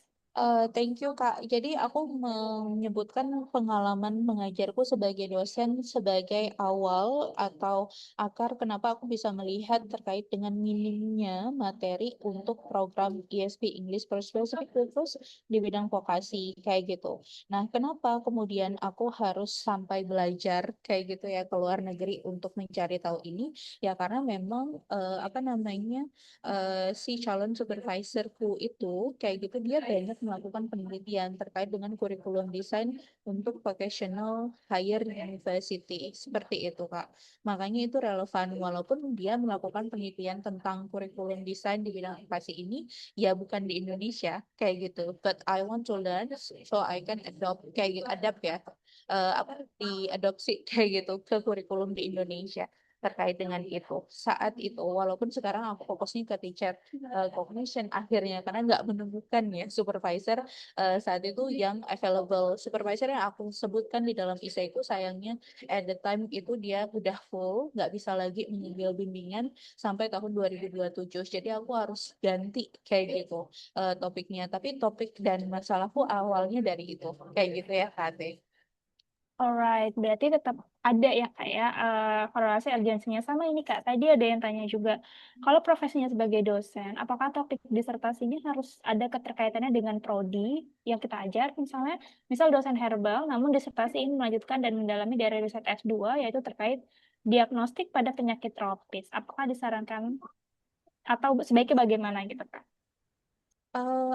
Thank you Kak. Jadi aku menyebutkan pengalaman mengajarku sebagai dosen sebagai awal atau akar kenapa aku bisa melihat terkait dengan minimnya materi untuk program ESP English for Specific Purpose di bidang vokasi kayak gitu. Nah, kenapa kemudian aku harus sampai belajar kayak gitu ya ke luar negeri untuk mencari tahu ini? Ya karena memang apa namanya si calon supervisorku itu kayak gitu dia banyak melakukan penelitian terkait dengan kurikulum desain untuk vocational higher university seperti itu Kak. Makanya itu relevan walaupun dia melakukan penelitian tentang kurikulum desain di bidang edukasi ini ya bukan di Indonesia kayak gitu. But I want to learn so I can adopt kayak gitu adapt ya. Apa diadopsi kayak gitu ke kurikulum di Indonesia terkait dengan itu saat itu walaupun sekarang aku fokusnya ke teacher cognition akhirnya karena nggak menemukan ya supervisor saat itu yang available supervisor yang aku sebutkan di dalam isaiku sayangnya at the time itu dia udah full nggak bisa lagi mengambil bimbingan sampai tahun 2027 jadi aku harus ganti kayak gitu topiknya tapi topik dan masalahku awalnya dari itu kayak gitu ya Kate. Alright, berarti tetap ada ya Kak ya, korelasi urgensinya sama ini Kak. Tadi ada yang tanya juga, kalau profesinya sebagai dosen, apakah topik disertasinya harus ada keterkaitannya dengan prodi yang kita ajar? Misalnya, misal dosen herbal, namun disertasi ingin melanjutkan dan mendalami dari riset S2, yaitu terkait diagnostik pada penyakit tropis. Apakah disarankan atau sebaiknya bagaimana gitu Kak?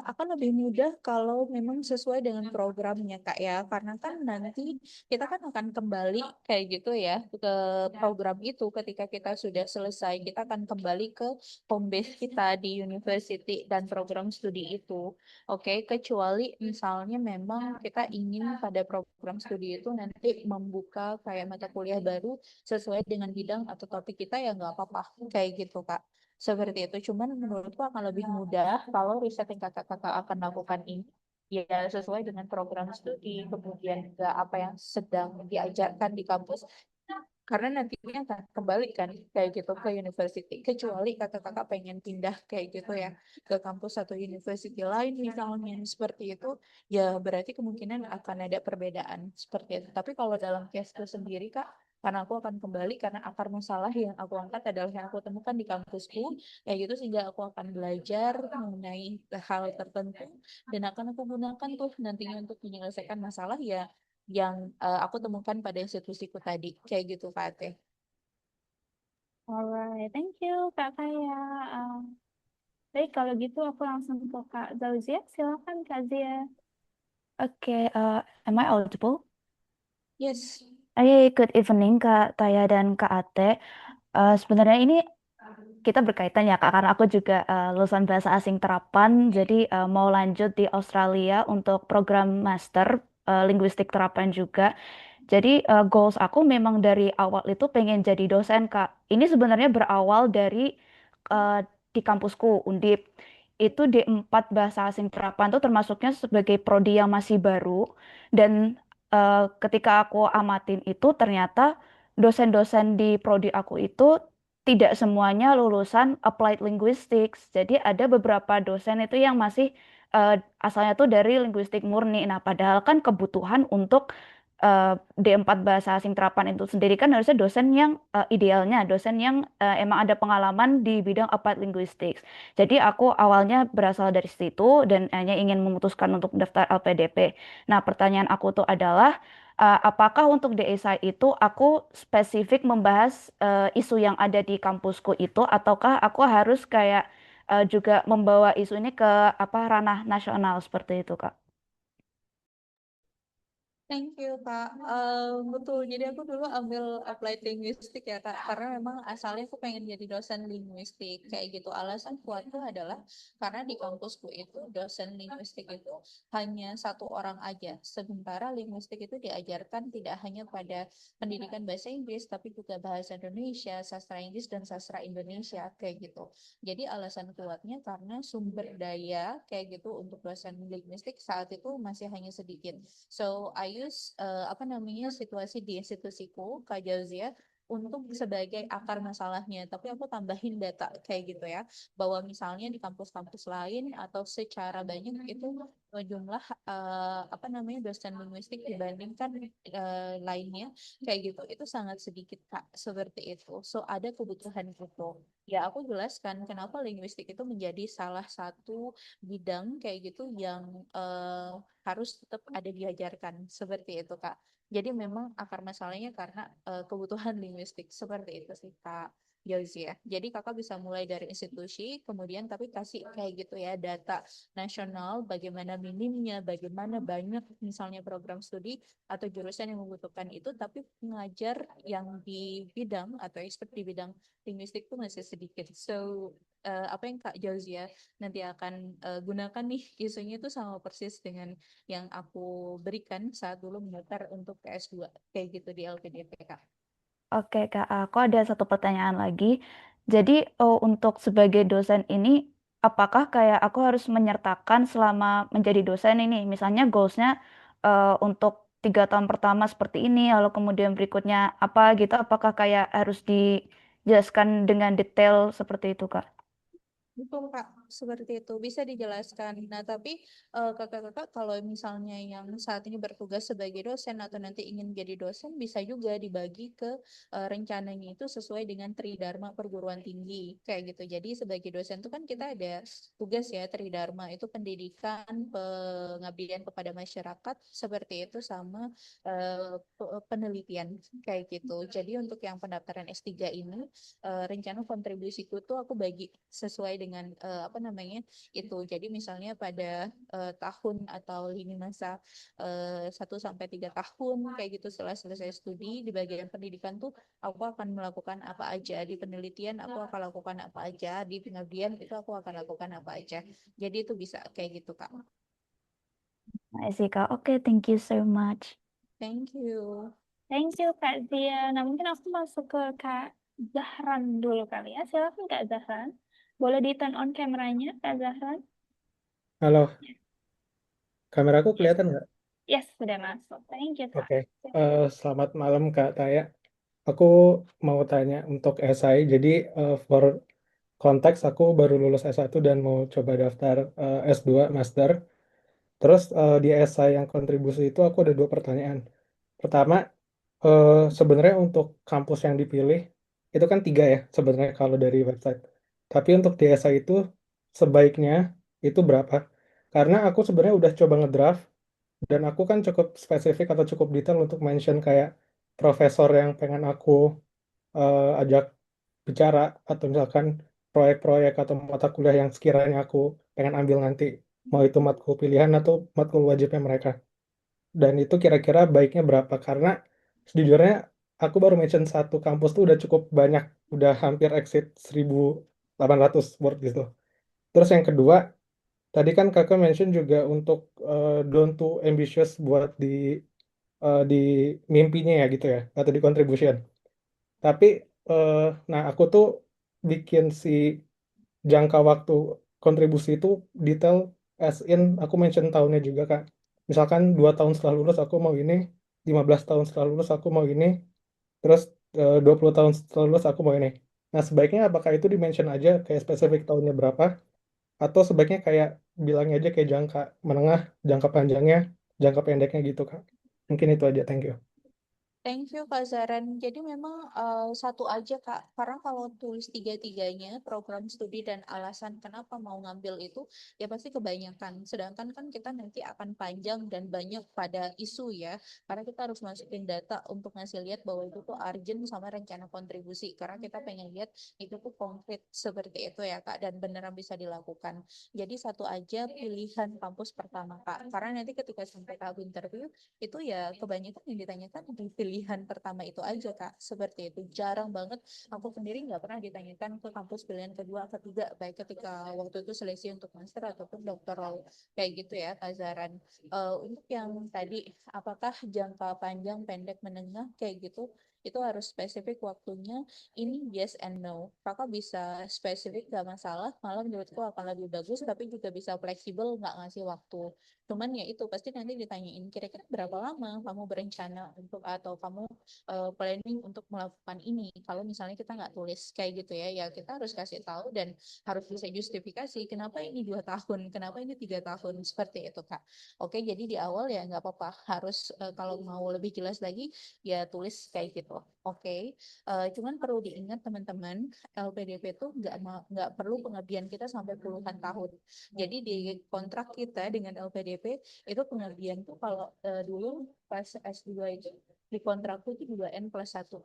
Akan lebih mudah kalau memang sesuai dengan programnya Kak ya, karena kan nanti kita kan akan kembali kayak gitu ya ke program itu ketika kita sudah selesai, kita akan kembali ke home base kita di university dan program studi itu. Oke, kecuali misalnya memang kita ingin pada program studi itu nanti membuka kayak mata kuliah baru sesuai dengan bidang atau topik kita, ya nggak apa-apa kayak gitu Kak. Seperti itu. Cuman menurutku akan lebih mudah kalau riset yang kakak-kakak akan lakukan ini ya sesuai dengan program studi, kemudian juga apa yang sedang diajarkan di kampus. Karena nantinya akan kembali kan kayak gitu ke university. Kecuali kakak-kakak pengen pindah kayak gitu ya ke kampus atau university lain misalnya seperti itu, ya berarti kemungkinan akan ada perbedaan seperti itu. Tapi kalau dalam case itu sendiri Kak, karena aku akan kembali karena akar masalah yang aku angkat adalah yang aku temukan di kampusku, kayak gitu sehingga aku akan belajar mengenai hal tertentu dan akan aku gunakan tuh nantinya untuk menyelesaikan masalah ya yang aku temukan pada institusiku tadi kayak gitu Kak Ate. Alright, thank you Kak Kaya. Baik, kalau gitu aku langsung ke Kak Zauzia. Silakan Kak Zia. Okay, am I audible? Yes. Hey, good evening Kak Taya dan Kak Ate. Sebenarnya ini kita berkaitan ya Kak, karena aku juga lulusan bahasa asing terapan, jadi mau lanjut di Australia untuk program master linguistik terapan juga. Jadi goals aku memang dari awal itu pengen jadi dosen Kak. Ini sebenarnya berawal dari eh, di kampusku Undip. Itu D4 bahasa asing terapan itu termasuknya sebagai prodi yang masih baru, dan ketika aku amatin itu ternyata dosen-dosen di prodi aku itu tidak semuanya lulusan applied linguistics. Jadi ada beberapa dosen itu yang masih asalnya tuh dari linguistik murni. Nah, padahal kan kebutuhan untuk D4 bahasa asing terapan itu sendiri kan harusnya dosen yang idealnya dosen yang emang ada pengalaman di bidang applied linguistics. Jadi aku awalnya berasal dari situ dan hanya ingin memutuskan untuk daftar LPDP. Nah, pertanyaan aku tuh adalah apakah untuk DSI itu aku spesifik membahas isu yang ada di kampusku itu, ataukah aku harus kayak juga membawa isu ini ke apa ranah nasional seperti itu, Kak? Thank you Kak. Betul, jadi aku dulu ambil applied linguistik ya Kak, karena memang asalnya aku pengen jadi dosen linguistik kayak gitu. Alasan kuatku adalah karena di kampusku itu dosen linguistik itu hanya satu orang aja. Sementara linguistik itu diajarkan tidak hanya pada pendidikan bahasa Inggris, tapi juga bahasa Indonesia, sastra Inggris, dan sastra Indonesia kayak gitu. Jadi alasan kuatnya karena sumber daya kayak gitu untuk dosen linguistik saat itu masih hanya sedikit. So I use apa namanya situasi di institusiku Kak Jauzia untuk sebagai akar masalahnya. Tapi aku tambahin data kayak gitu ya, bahwa misalnya di kampus-kampus lain atau secara banyak itu jumlah apa namanya dosen linguistik dibandingkan lainnya kayak gitu itu sangat sedikit Kak, seperti itu. So ada kebutuhan itu. Ya aku jelaskan kenapa linguistik itu menjadi salah satu bidang kayak gitu yang harus tetap ada diajarkan seperti itu Kak. Jadi memang akar masalahnya karena kebutuhan linguistik seperti itu sih Kak Yauzi ya. Jadi kakak bisa mulai dari institusi, kemudian tapi kasih kayak gitu ya data nasional, bagaimana minimnya, bagaimana banyak misalnya program studi atau jurusan yang membutuhkan itu, tapi pengajar yang di bidang atau expert di bidang linguistik itu masih sedikit. So apa yang Kak Jauzia nanti akan gunakan nih isunya itu sama persis dengan yang aku berikan saat dulu mendaftar untuk PS2 kayak gitu di LPDP Kak. Oke, Kak, aku ada satu pertanyaan lagi. Jadi, untuk sebagai dosen ini, apakah kayak aku harus menyertakan selama menjadi dosen ini, misalnya goalsnya untuk 3 tahun pertama seperti ini, lalu kemudian berikutnya apa gitu, apakah kayak harus dijelaskan dengan detail seperti itu, Kak? Betul Kak. seperti itu bisa dijelaskan. Nah, tapi kakak-kakak kalau misalnya yang saat ini bertugas sebagai dosen atau nanti ingin jadi dosen bisa juga dibagi ke rencananya itu sesuai dengan Tridharma perguruan tinggi kayak gitu. Jadi sebagai dosen itu kan kita ada tugas ya Tridharma itu pendidikan, pengabdian kepada masyarakat seperti itu sama penelitian kayak gitu. Jadi untuk yang pendaftaran S3 ini rencana kontribusiku tuh aku bagi sesuai dengan apa namanya itu. Jadi misalnya pada tahun atau lini masa 1 sampai 3 tahun kayak gitu setelah selesai studi di bagian pendidikan tuh aku akan melakukan apa aja di penelitian, aku akan lakukan apa aja di pengabdian itu aku akan lakukan apa aja. Jadi itu bisa kayak gitu Kak. I see, Kak. Oke, thank you so much. Thank you. Thank you Kak Zia. Nah mungkin aku masuk ke Kak Zahran dulu kali ya. Silakan Kak Zahran. Boleh di turn on kameranya Kak Zahran? Halo, kameraku kelihatan nggak? Yes, sudah masuk. Thank you Kak. Oke. Selamat malam Kak Taya. Aku mau tanya untuk esai. Jadi for konteks aku baru lulus S1 dan mau coba daftar S2 Master. Terus di esai yang kontribusi itu aku ada 2 pertanyaan. Pertama, sebenarnya untuk kampus yang dipilih itu kan 3 ya sebenarnya kalau dari website. Tapi untuk di esai itu sebaiknya itu berapa? Karena aku sebenarnya udah coba ngedraft dan aku kan cukup spesifik atau cukup detail untuk mention kayak profesor yang pengen aku ajak bicara atau misalkan proyek-proyek atau mata kuliah yang sekiranya aku pengen ambil nanti, mau itu matkul pilihan atau matkul wajibnya mereka. Dan itu kira-kira baiknya berapa? Karena sejujurnya aku baru mention satu kampus tuh udah cukup banyak, udah hampir exceed 1.800 word gitu. Terus yang kedua, tadi kan kakak mention juga untuk don't too ambitious buat di mimpinya ya gitu ya, atau di contribution. Tapi eh, nah aku tuh bikin si jangka waktu kontribusi itu detail as in aku mention tahunnya juga Kak. Misalkan 2 tahun setelah lulus aku mau ini, 15 tahun setelah lulus aku mau ini, terus 20 tahun setelah lulus aku mau ini. Nah sebaiknya apakah itu di-mention aja kayak spesifik tahunnya berapa, atau sebaiknya kayak bilangnya aja kayak jangka menengah, jangka panjangnya, jangka pendeknya gitu Kak. Mungkin itu aja, thank you. Thank you Kak Zaran. Jadi memang satu aja Kak, karena kalau tulis tiga-tiganya program studi dan alasan kenapa mau ngambil itu, ya pasti kebanyakan. Sedangkan kan kita nanti akan panjang dan banyak pada isu ya, karena kita harus masukin data untuk ngasih lihat bahwa itu tuh urgent sama rencana kontribusi, karena kita pengen lihat itu tuh konkret seperti itu ya Kak, dan beneran bisa dilakukan. Jadi satu aja pilihan kampus pertama Kak, karena nanti ketika sampai tahap interview, itu ya kebanyakan yang ditanyakan di pilihan pertama itu aja Kak, seperti itu. Jarang banget aku sendiri nggak pernah ditanyakan ke kampus pilihan kedua, ketiga, baik ketika waktu itu seleksi untuk master ataupun doktoral kayak gitu ya Kak Zaran. Untuk yang tadi apakah jangka panjang, pendek, menengah kayak gitu, itu harus spesifik waktunya. Ini yes and no. Kakak bisa spesifik gak masalah, malah menurutku akan lebih bagus, tapi juga bisa fleksibel nggak ngasih waktu. Cuman ya itu pasti nanti ditanyain kira-kira berapa lama kamu berencana untuk atau kamu planning untuk melakukan ini. Kalau misalnya kita nggak tulis kayak gitu ya, ya kita harus kasih tahu dan harus bisa justifikasi kenapa ini 2 tahun, kenapa ini 3 tahun seperti itu Kak. Oke, jadi di awal ya nggak apa-apa. Harus kalau mau lebih jelas lagi ya tulis kayak gitu. Oke, cuman perlu diingat teman-teman, LPDP itu nggak perlu pengabdian kita sampai puluhan tahun. Jadi di kontrak kita dengan LPDP itu pengabdian tuh kalau dulu pas S2 itu di kontrakku itu 2N+1,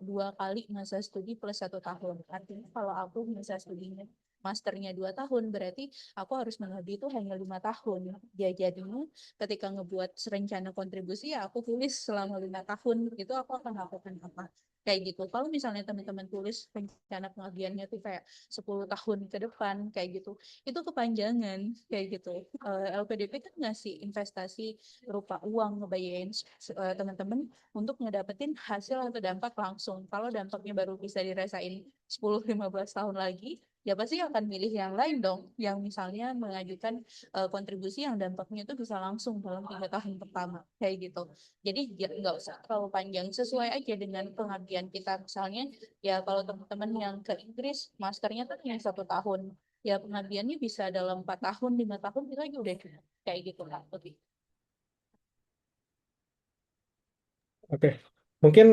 2 kali masa studi plus 1 tahun. Artinya kalau aku masa studinya masternya 2 tahun, berarti aku harus mengabdi itu hanya 5 tahun. Ya jadinya ketika ngebuat rencana kontribusi ya aku tulis selama 5 tahun itu aku akan lakukan apa kayak gitu. Kalau misalnya teman-teman tulis rencana pengabdiannya tuh kayak 10 tahun ke depan kayak gitu, itu kepanjangan kayak gitu. LPDP kan ngasih investasi berupa uang ngebayarin teman-teman untuk ngedapetin hasil atau dampak langsung. Kalau dampaknya baru bisa dirasain 10-15 tahun lagi, ya pasti akan milih yang lain dong, yang misalnya mengajukan kontribusi yang dampaknya itu bisa langsung dalam 3 tahun pertama kayak gitu. Jadi nggak usah terlalu panjang, sesuai aja dengan pengabdian kita. Misalnya ya kalau teman-teman yang ke Inggris masternya kan hanya 1 tahun, ya pengabdiannya bisa dalam 4 tahun, 5 tahun itu aja udah cukup. Kayak gitu Kak, lebih. Oke, mungkin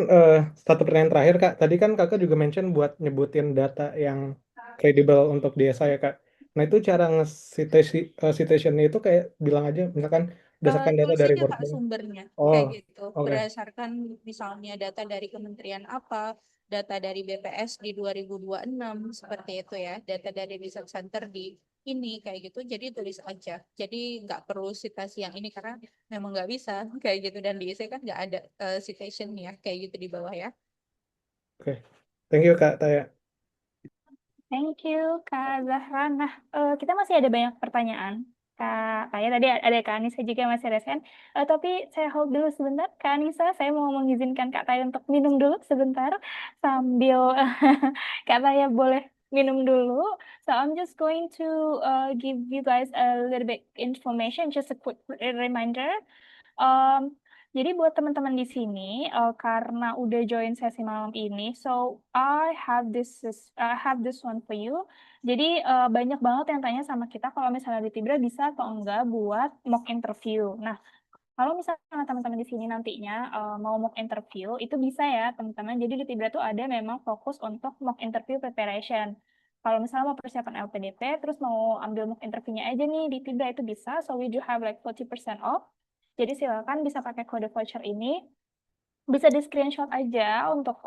satu pertanyaan terakhir Kak. Tadi kan Kakak juga mention buat nyebutin data yang kredibel untuk di esai ya Kak. Nah itu cara citationnya itu kayak bilang aja misalkan berdasarkan data Tulis dari aja World Kak Bank. sumbernya, Oh, kayak gitu. oke. Berdasarkan misalnya data dari kementerian apa, data dari BPS di 2026, seperti itu ya. Data dari Research Center di ini, kayak gitu. Jadi tulis aja. Jadi nggak perlu citasi yang ini, karena memang nggak bisa, kayak gitu. Dan di essay kan nggak ada citation ya, kayak gitu di bawah ya. Oke. Thank you Kak Taya. Thank you, Kak Zahra. Nah, kita masih ada banyak pertanyaan. Kak Taya tadi ada Kak Anissa juga masih resen. Tapi saya hold dulu sebentar. Kak Anissa, saya mau mengizinkan Kak Taya untuk minum dulu sebentar. Sambil Kak Taya boleh minum dulu. So I'm just going to give you guys a little bit information, just a quick reminder. Um, jadi buat teman-teman di sini, karena udah join sesi malam ini, so I have this one for you. Jadi banyak banget yang tanya sama kita kalau misalnya di Tibra bisa atau enggak buat mock interview. Nah, kalau misalnya teman-teman di sini nantinya mau mock interview, itu bisa ya teman-teman. Jadi di Tibra tuh ada memang fokus untuk mock interview preparation. Kalau misalnya mau persiapan LPDP, terus mau ambil mock interviewnya aja nih di Tibra itu bisa. So we do have like 40% off. Jadi silakan bisa pakai kode voucher ini. Bisa di screenshot aja untuk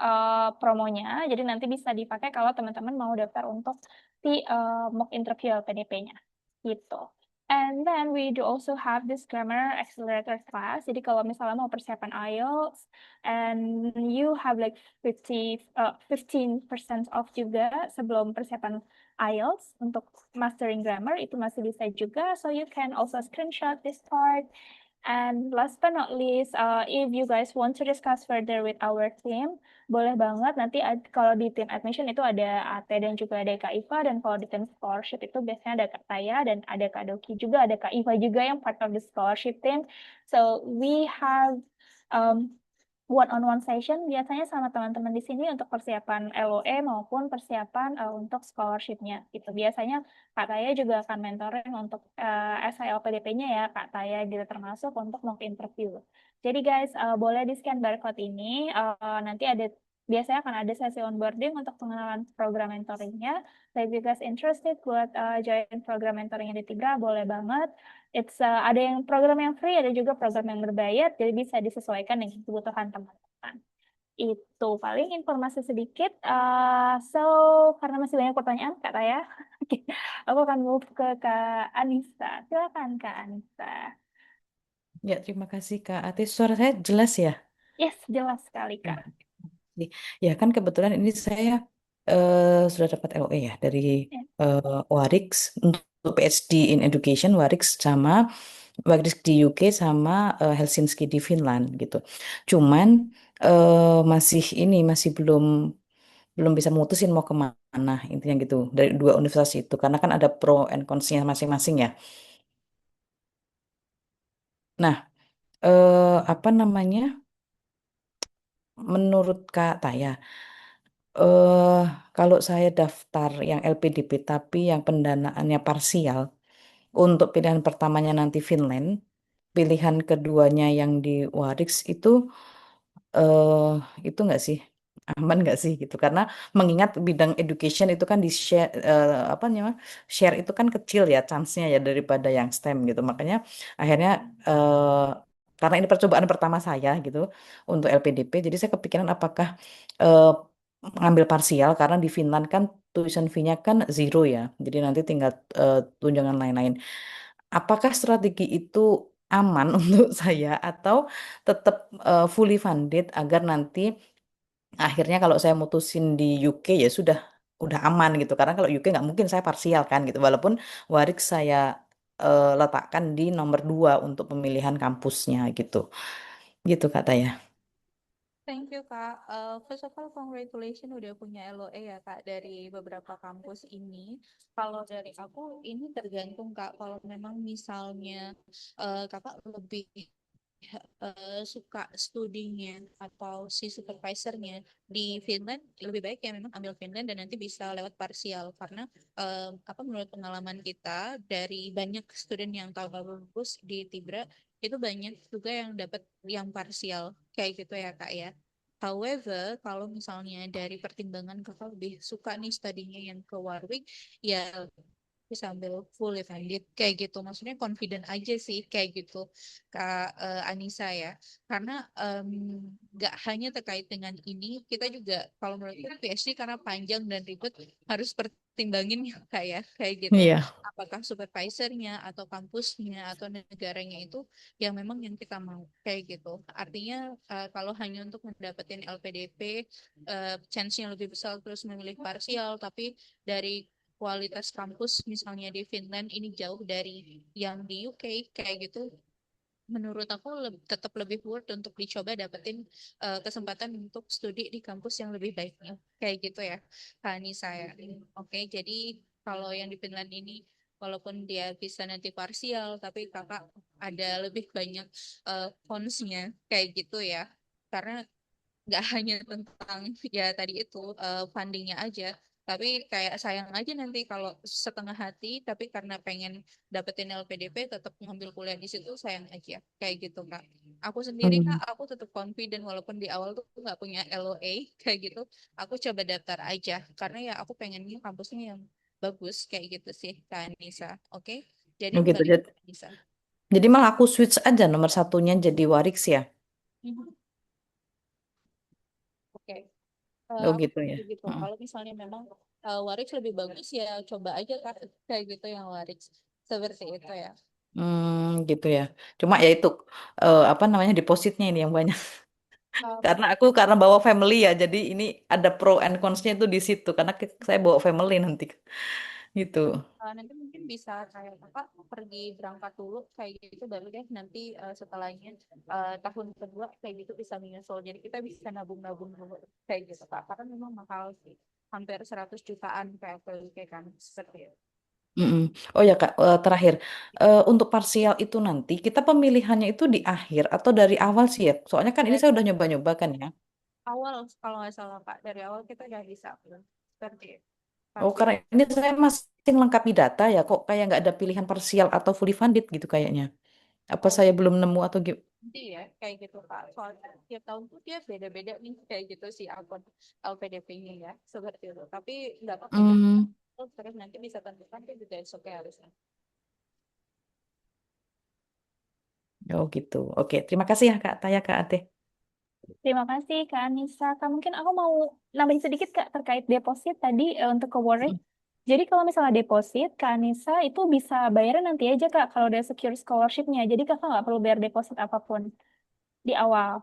promonya. Jadi nanti bisa dipakai kalau teman-teman mau daftar untuk si mock interview LPDP-nya. Gitu. And then we do also have this grammar accelerator class. Jadi kalau misalnya mau persiapan IELTS and you have like 15% off juga sebelum persiapan IELTS untuk mastering grammar itu masih bisa juga. So you can also screenshot this part. And last but not least, if you guys want to discuss further with our team, boleh banget. Nanti kalau di tim admission itu ada AT dan juga ada Kak Iva. Dan kalau di tim scholarship itu biasanya ada Kak Taya dan ada Kak Doki juga, ada Kak Iva juga yang part of the scholarship team. So we have um, one-on-one session biasanya sama teman-teman di sini untuk persiapan LOE maupun persiapan untuk scholarship-nya. Gitu. Biasanya Kak Taya juga akan mentoring untuk SILPDP-nya ya, Kak Taya gitu termasuk untuk mock interview. Jadi guys, boleh di-scan barcode ini. Nanti ada biasanya akan ada sesi onboarding untuk pengenalan program mentoringnya. So if you guys interested buat join program mentoringnya di Tiga, boleh banget. Ada yang program yang free, ada juga program yang berbayar, jadi bisa disesuaikan dengan kebutuhan teman-teman. Itu paling informasi sedikit. So, karena masih banyak pertanyaan, Kak Taya, aku akan move ke Kak Anissa. Silakan, Kak Anissa. Ya, terima kasih Kak Atis. Suara saya jelas ya? Yes, jelas sekali, Ya, Kak. ya kan kebetulan ini saya sudah dapat LOE ya dari Ya. Warix untuk PhD in Education, Warix sama Warix di UK sama Helsinki di Finland gitu. Cuman masih belum bisa mutusin mau kemana intinya gitu dari dua universitas itu karena kan ada pro and cons-nya masing-masing ya. Nah, apa namanya? Menurut Kak Taya, eh kalau saya daftar yang LPDP tapi yang pendanaannya parsial untuk pilihan pertamanya nanti Finland, pilihan keduanya yang di Warix eh itu nggak sih aman nggak sih gitu karena mengingat bidang education itu kan di share apa namanya share itu kan kecil ya chance-nya ya daripada yang STEM gitu makanya akhirnya karena ini percobaan pertama saya gitu untuk LPDP jadi saya kepikiran apakah eh, ngambil parsial karena di Finland kan tuition fee-nya kan zero ya jadi nanti tinggal tunjangan lain-lain apakah strategi itu aman untuk saya atau tetap fully funded agar nanti akhirnya kalau saya mutusin di UK ya sudah udah aman gitu karena kalau UK nggak mungkin saya parsial kan gitu walaupun Warik saya letakkan di nomor 2 untuk pemilihan kampusnya gitu gitu kata ya. Thank you Kak. First of all, congratulations udah punya LOE ya Kak dari beberapa kampus ini. Kalau dari aku ini tergantung Kak. Kalau memang misalnya Kakak lebih suka studinya atau si supervisornya di Finland, lebih baik ya memang ambil Finland dan nanti bisa lewat parsial karena menurut pengalaman kita dari banyak student yang tahu lulus di Tibra itu banyak juga yang dapat yang parsial kayak gitu ya Kak ya. However, kalau misalnya dari pertimbangan kakak lebih suka nih studinya yang ke Warwick, ya bisa ambil fully funded kayak gitu. Maksudnya confident aja sih kayak gitu Kak Anissa ya. Karena nggak hanya terkait dengan ini, kita juga kalau menurutku PhD karena panjang dan ribet harus pertimbangin ya Kak ya kayak gitu. Iya. Apakah supervisornya atau kampusnya atau negaranya itu yang memang yang kita mau kayak gitu. Artinya kalau hanya untuk mendapatkan LPDP, chance-nya lebih besar terus memilih parsial, tapi dari kualitas kampus misalnya di Finland ini jauh dari yang di UK kayak gitu, menurut aku tetap lebih worth untuk dicoba dapetin kesempatan untuk studi di kampus yang lebih baiknya kayak gitu ya Kak Anissa ya. Oke, jadi kalau yang di Finland ini walaupun dia bisa nanti parsial tapi kakak ada lebih banyak cons-nya kayak gitu ya, karena nggak hanya tentang ya tadi itu fundingnya aja, tapi kayak sayang aja nanti kalau setengah hati tapi karena pengen dapetin LPDP tetap ngambil kuliah di situ, sayang aja kayak gitu Kak. Aku sendiri Kak, Hmm. aku tetap confident walaupun di awal tuh nggak punya LOA kayak gitu, aku coba daftar aja karena ya aku pengennya kampusnya yang bagus kayak gitu sih Kak Anissa. Oke, jadi Oh gitu. kembali ke Kak Anissa. Jadi malah aku switch aja nomor satunya jadi Warix ya. Mhm. Oke. Oh Aku gitu ya. begitu. Heeh. Kalau misalnya memang Warix lebih bagus ya coba aja Kak kayak gitu yang Warix. Seperti itu ya. Gitu ya. Cuma ya itu apa namanya depositnya ini yang banyak. Um, Karena bawa family ya, jadi ini ada pro and cons-nya itu di situ. Karena saya bawa family nanti gitu. Nanti mungkin bisa kayak Kakak pergi berangkat dulu kayak gitu baru deh nanti setelahnya tahun kedua kayak gitu bisa menyusul. Jadi kita bisa nabung-nabung dulu kayak gitu Kak. Karena memang mahal sih. Hampir 100 jutaan kayak kayak kan seperti itu. Mm-mm. Oh ya Kak, terakhir untuk parsial itu nanti kita pemilihannya itu di akhir atau dari awal sih ya? Soalnya kan ini Dari saya udah nyoba-nyoba kan ya. awal kalau nggak salah Kak, dari awal kita udah bisa seperti itu. Oh Parsial. karena ini saya masih melengkapi data ya, kok kayak nggak ada pilihan parsial atau fully funded gitu kayaknya. Apa Oh, saya belum nemu atau nanti ya kayak gitu Kak. Soalnya tiap tahun tuh dia beda-beda nih kayak gitu si akun LPDP-nya ya seperti itu. Tapi nggak apa-apa ya. Hmm, Terus nanti bisa tentukan kan juga oke harusnya. oh gitu. Oke, terima kasih ya Kak Taya, Kak Ate. Terima kasih Kak Anissa. Kak, mungkin aku mau nambahin sedikit Kak terkait deposit tadi untuk ke Warwick. Mm. Jadi kalau misalnya deposit, Kak Anissa itu bisa bayarnya nanti aja Kak kalau udah secure scholarship-nya. Jadi Kakak nggak perlu bayar deposit apapun di awal.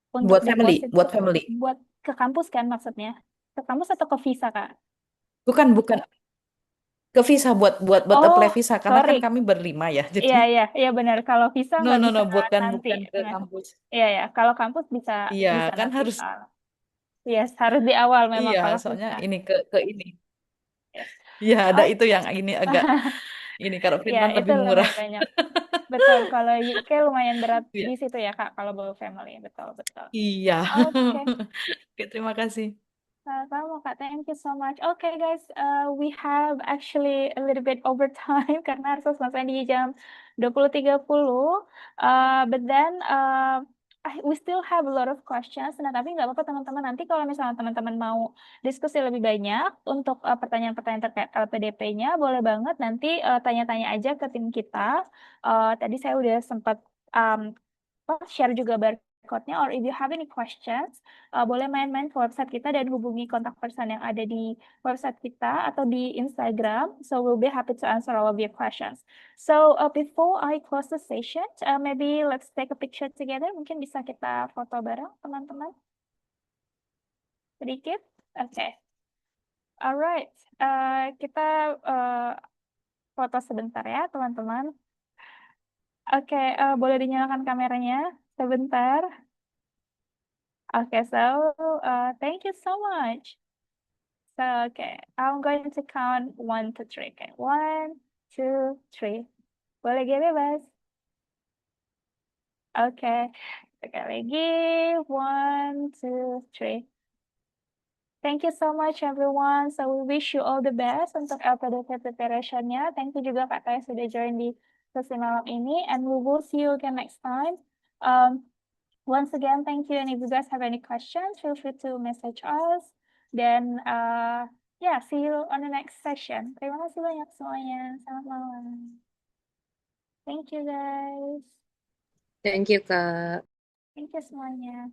Untuk Buat family, deposit buat family. buat ke kampus kan maksudnya? Ke kampus atau ke visa Kak? Bukan ke visa buat buat buat apply Oh, visa karena kan sorry. kami berlima ya. Jadi Iya benar. Kalau visa no nggak no bisa no bukan nanti. bukan ke Nah, kampus. iya. Kalau kampus bisa Iya, bisa kan nanti. harus Yes, harus di awal memang iya, kalau soalnya visa. ini ke ini. Yes. Iya, ada itu Oke. yang ini agak ini kalau Ya, Finland itu lebih murah. lumayan banyak. Betul, kalau UK lumayan berat Iya. di situ ya, Kak, kalau bawa family. Betul. Iya. Oke. Oke, terima kasih. Sama, Kak. Thank you so much. Okay, guys, we have actually a little bit over time karena harus selesai di jam 20.30. But then we still have a lot of questions. Nah, tapi nggak apa-apa teman-teman. Nanti kalau misalnya teman-teman mau diskusi lebih banyak untuk pertanyaan-pertanyaan terkait LPDP-nya, boleh banget nanti tanya-tanya aja ke tim kita. Tadi saya udah sempat um, share juga barcode-nya, or if you have any questions, boleh main-main ke website kita dan hubungi kontak person yang ada di website kita atau di Instagram. So we'll be happy to answer all of your questions. So before I close the session, maybe let's take a picture together. Mungkin bisa kita foto bareng, teman-teman. Sedikit. Oke. Alright. Kita foto sebentar ya, teman-teman. Oke, boleh dinyalakan kameranya sebentar. Okay, so thank you so much. So, okay, I'm going to count 1 to 3. Okay, 1, 2, 3. Boleh bebas. Oke, sekali lagi. 1, 2, 3. Thank you so much everyone. So we wish you all the best untuk LPDP preparation-nya. Thank you juga Kak Taya sudah join di sesi malam ini. And we will see you again next time. Once again, thank you. And if you guys have any questions, feel free to message us. Then, yeah, see you on the next session. Terima kasih banyak semuanya. Selamat malam. Thank you guys. Thank you, Kak. Thank you semuanya.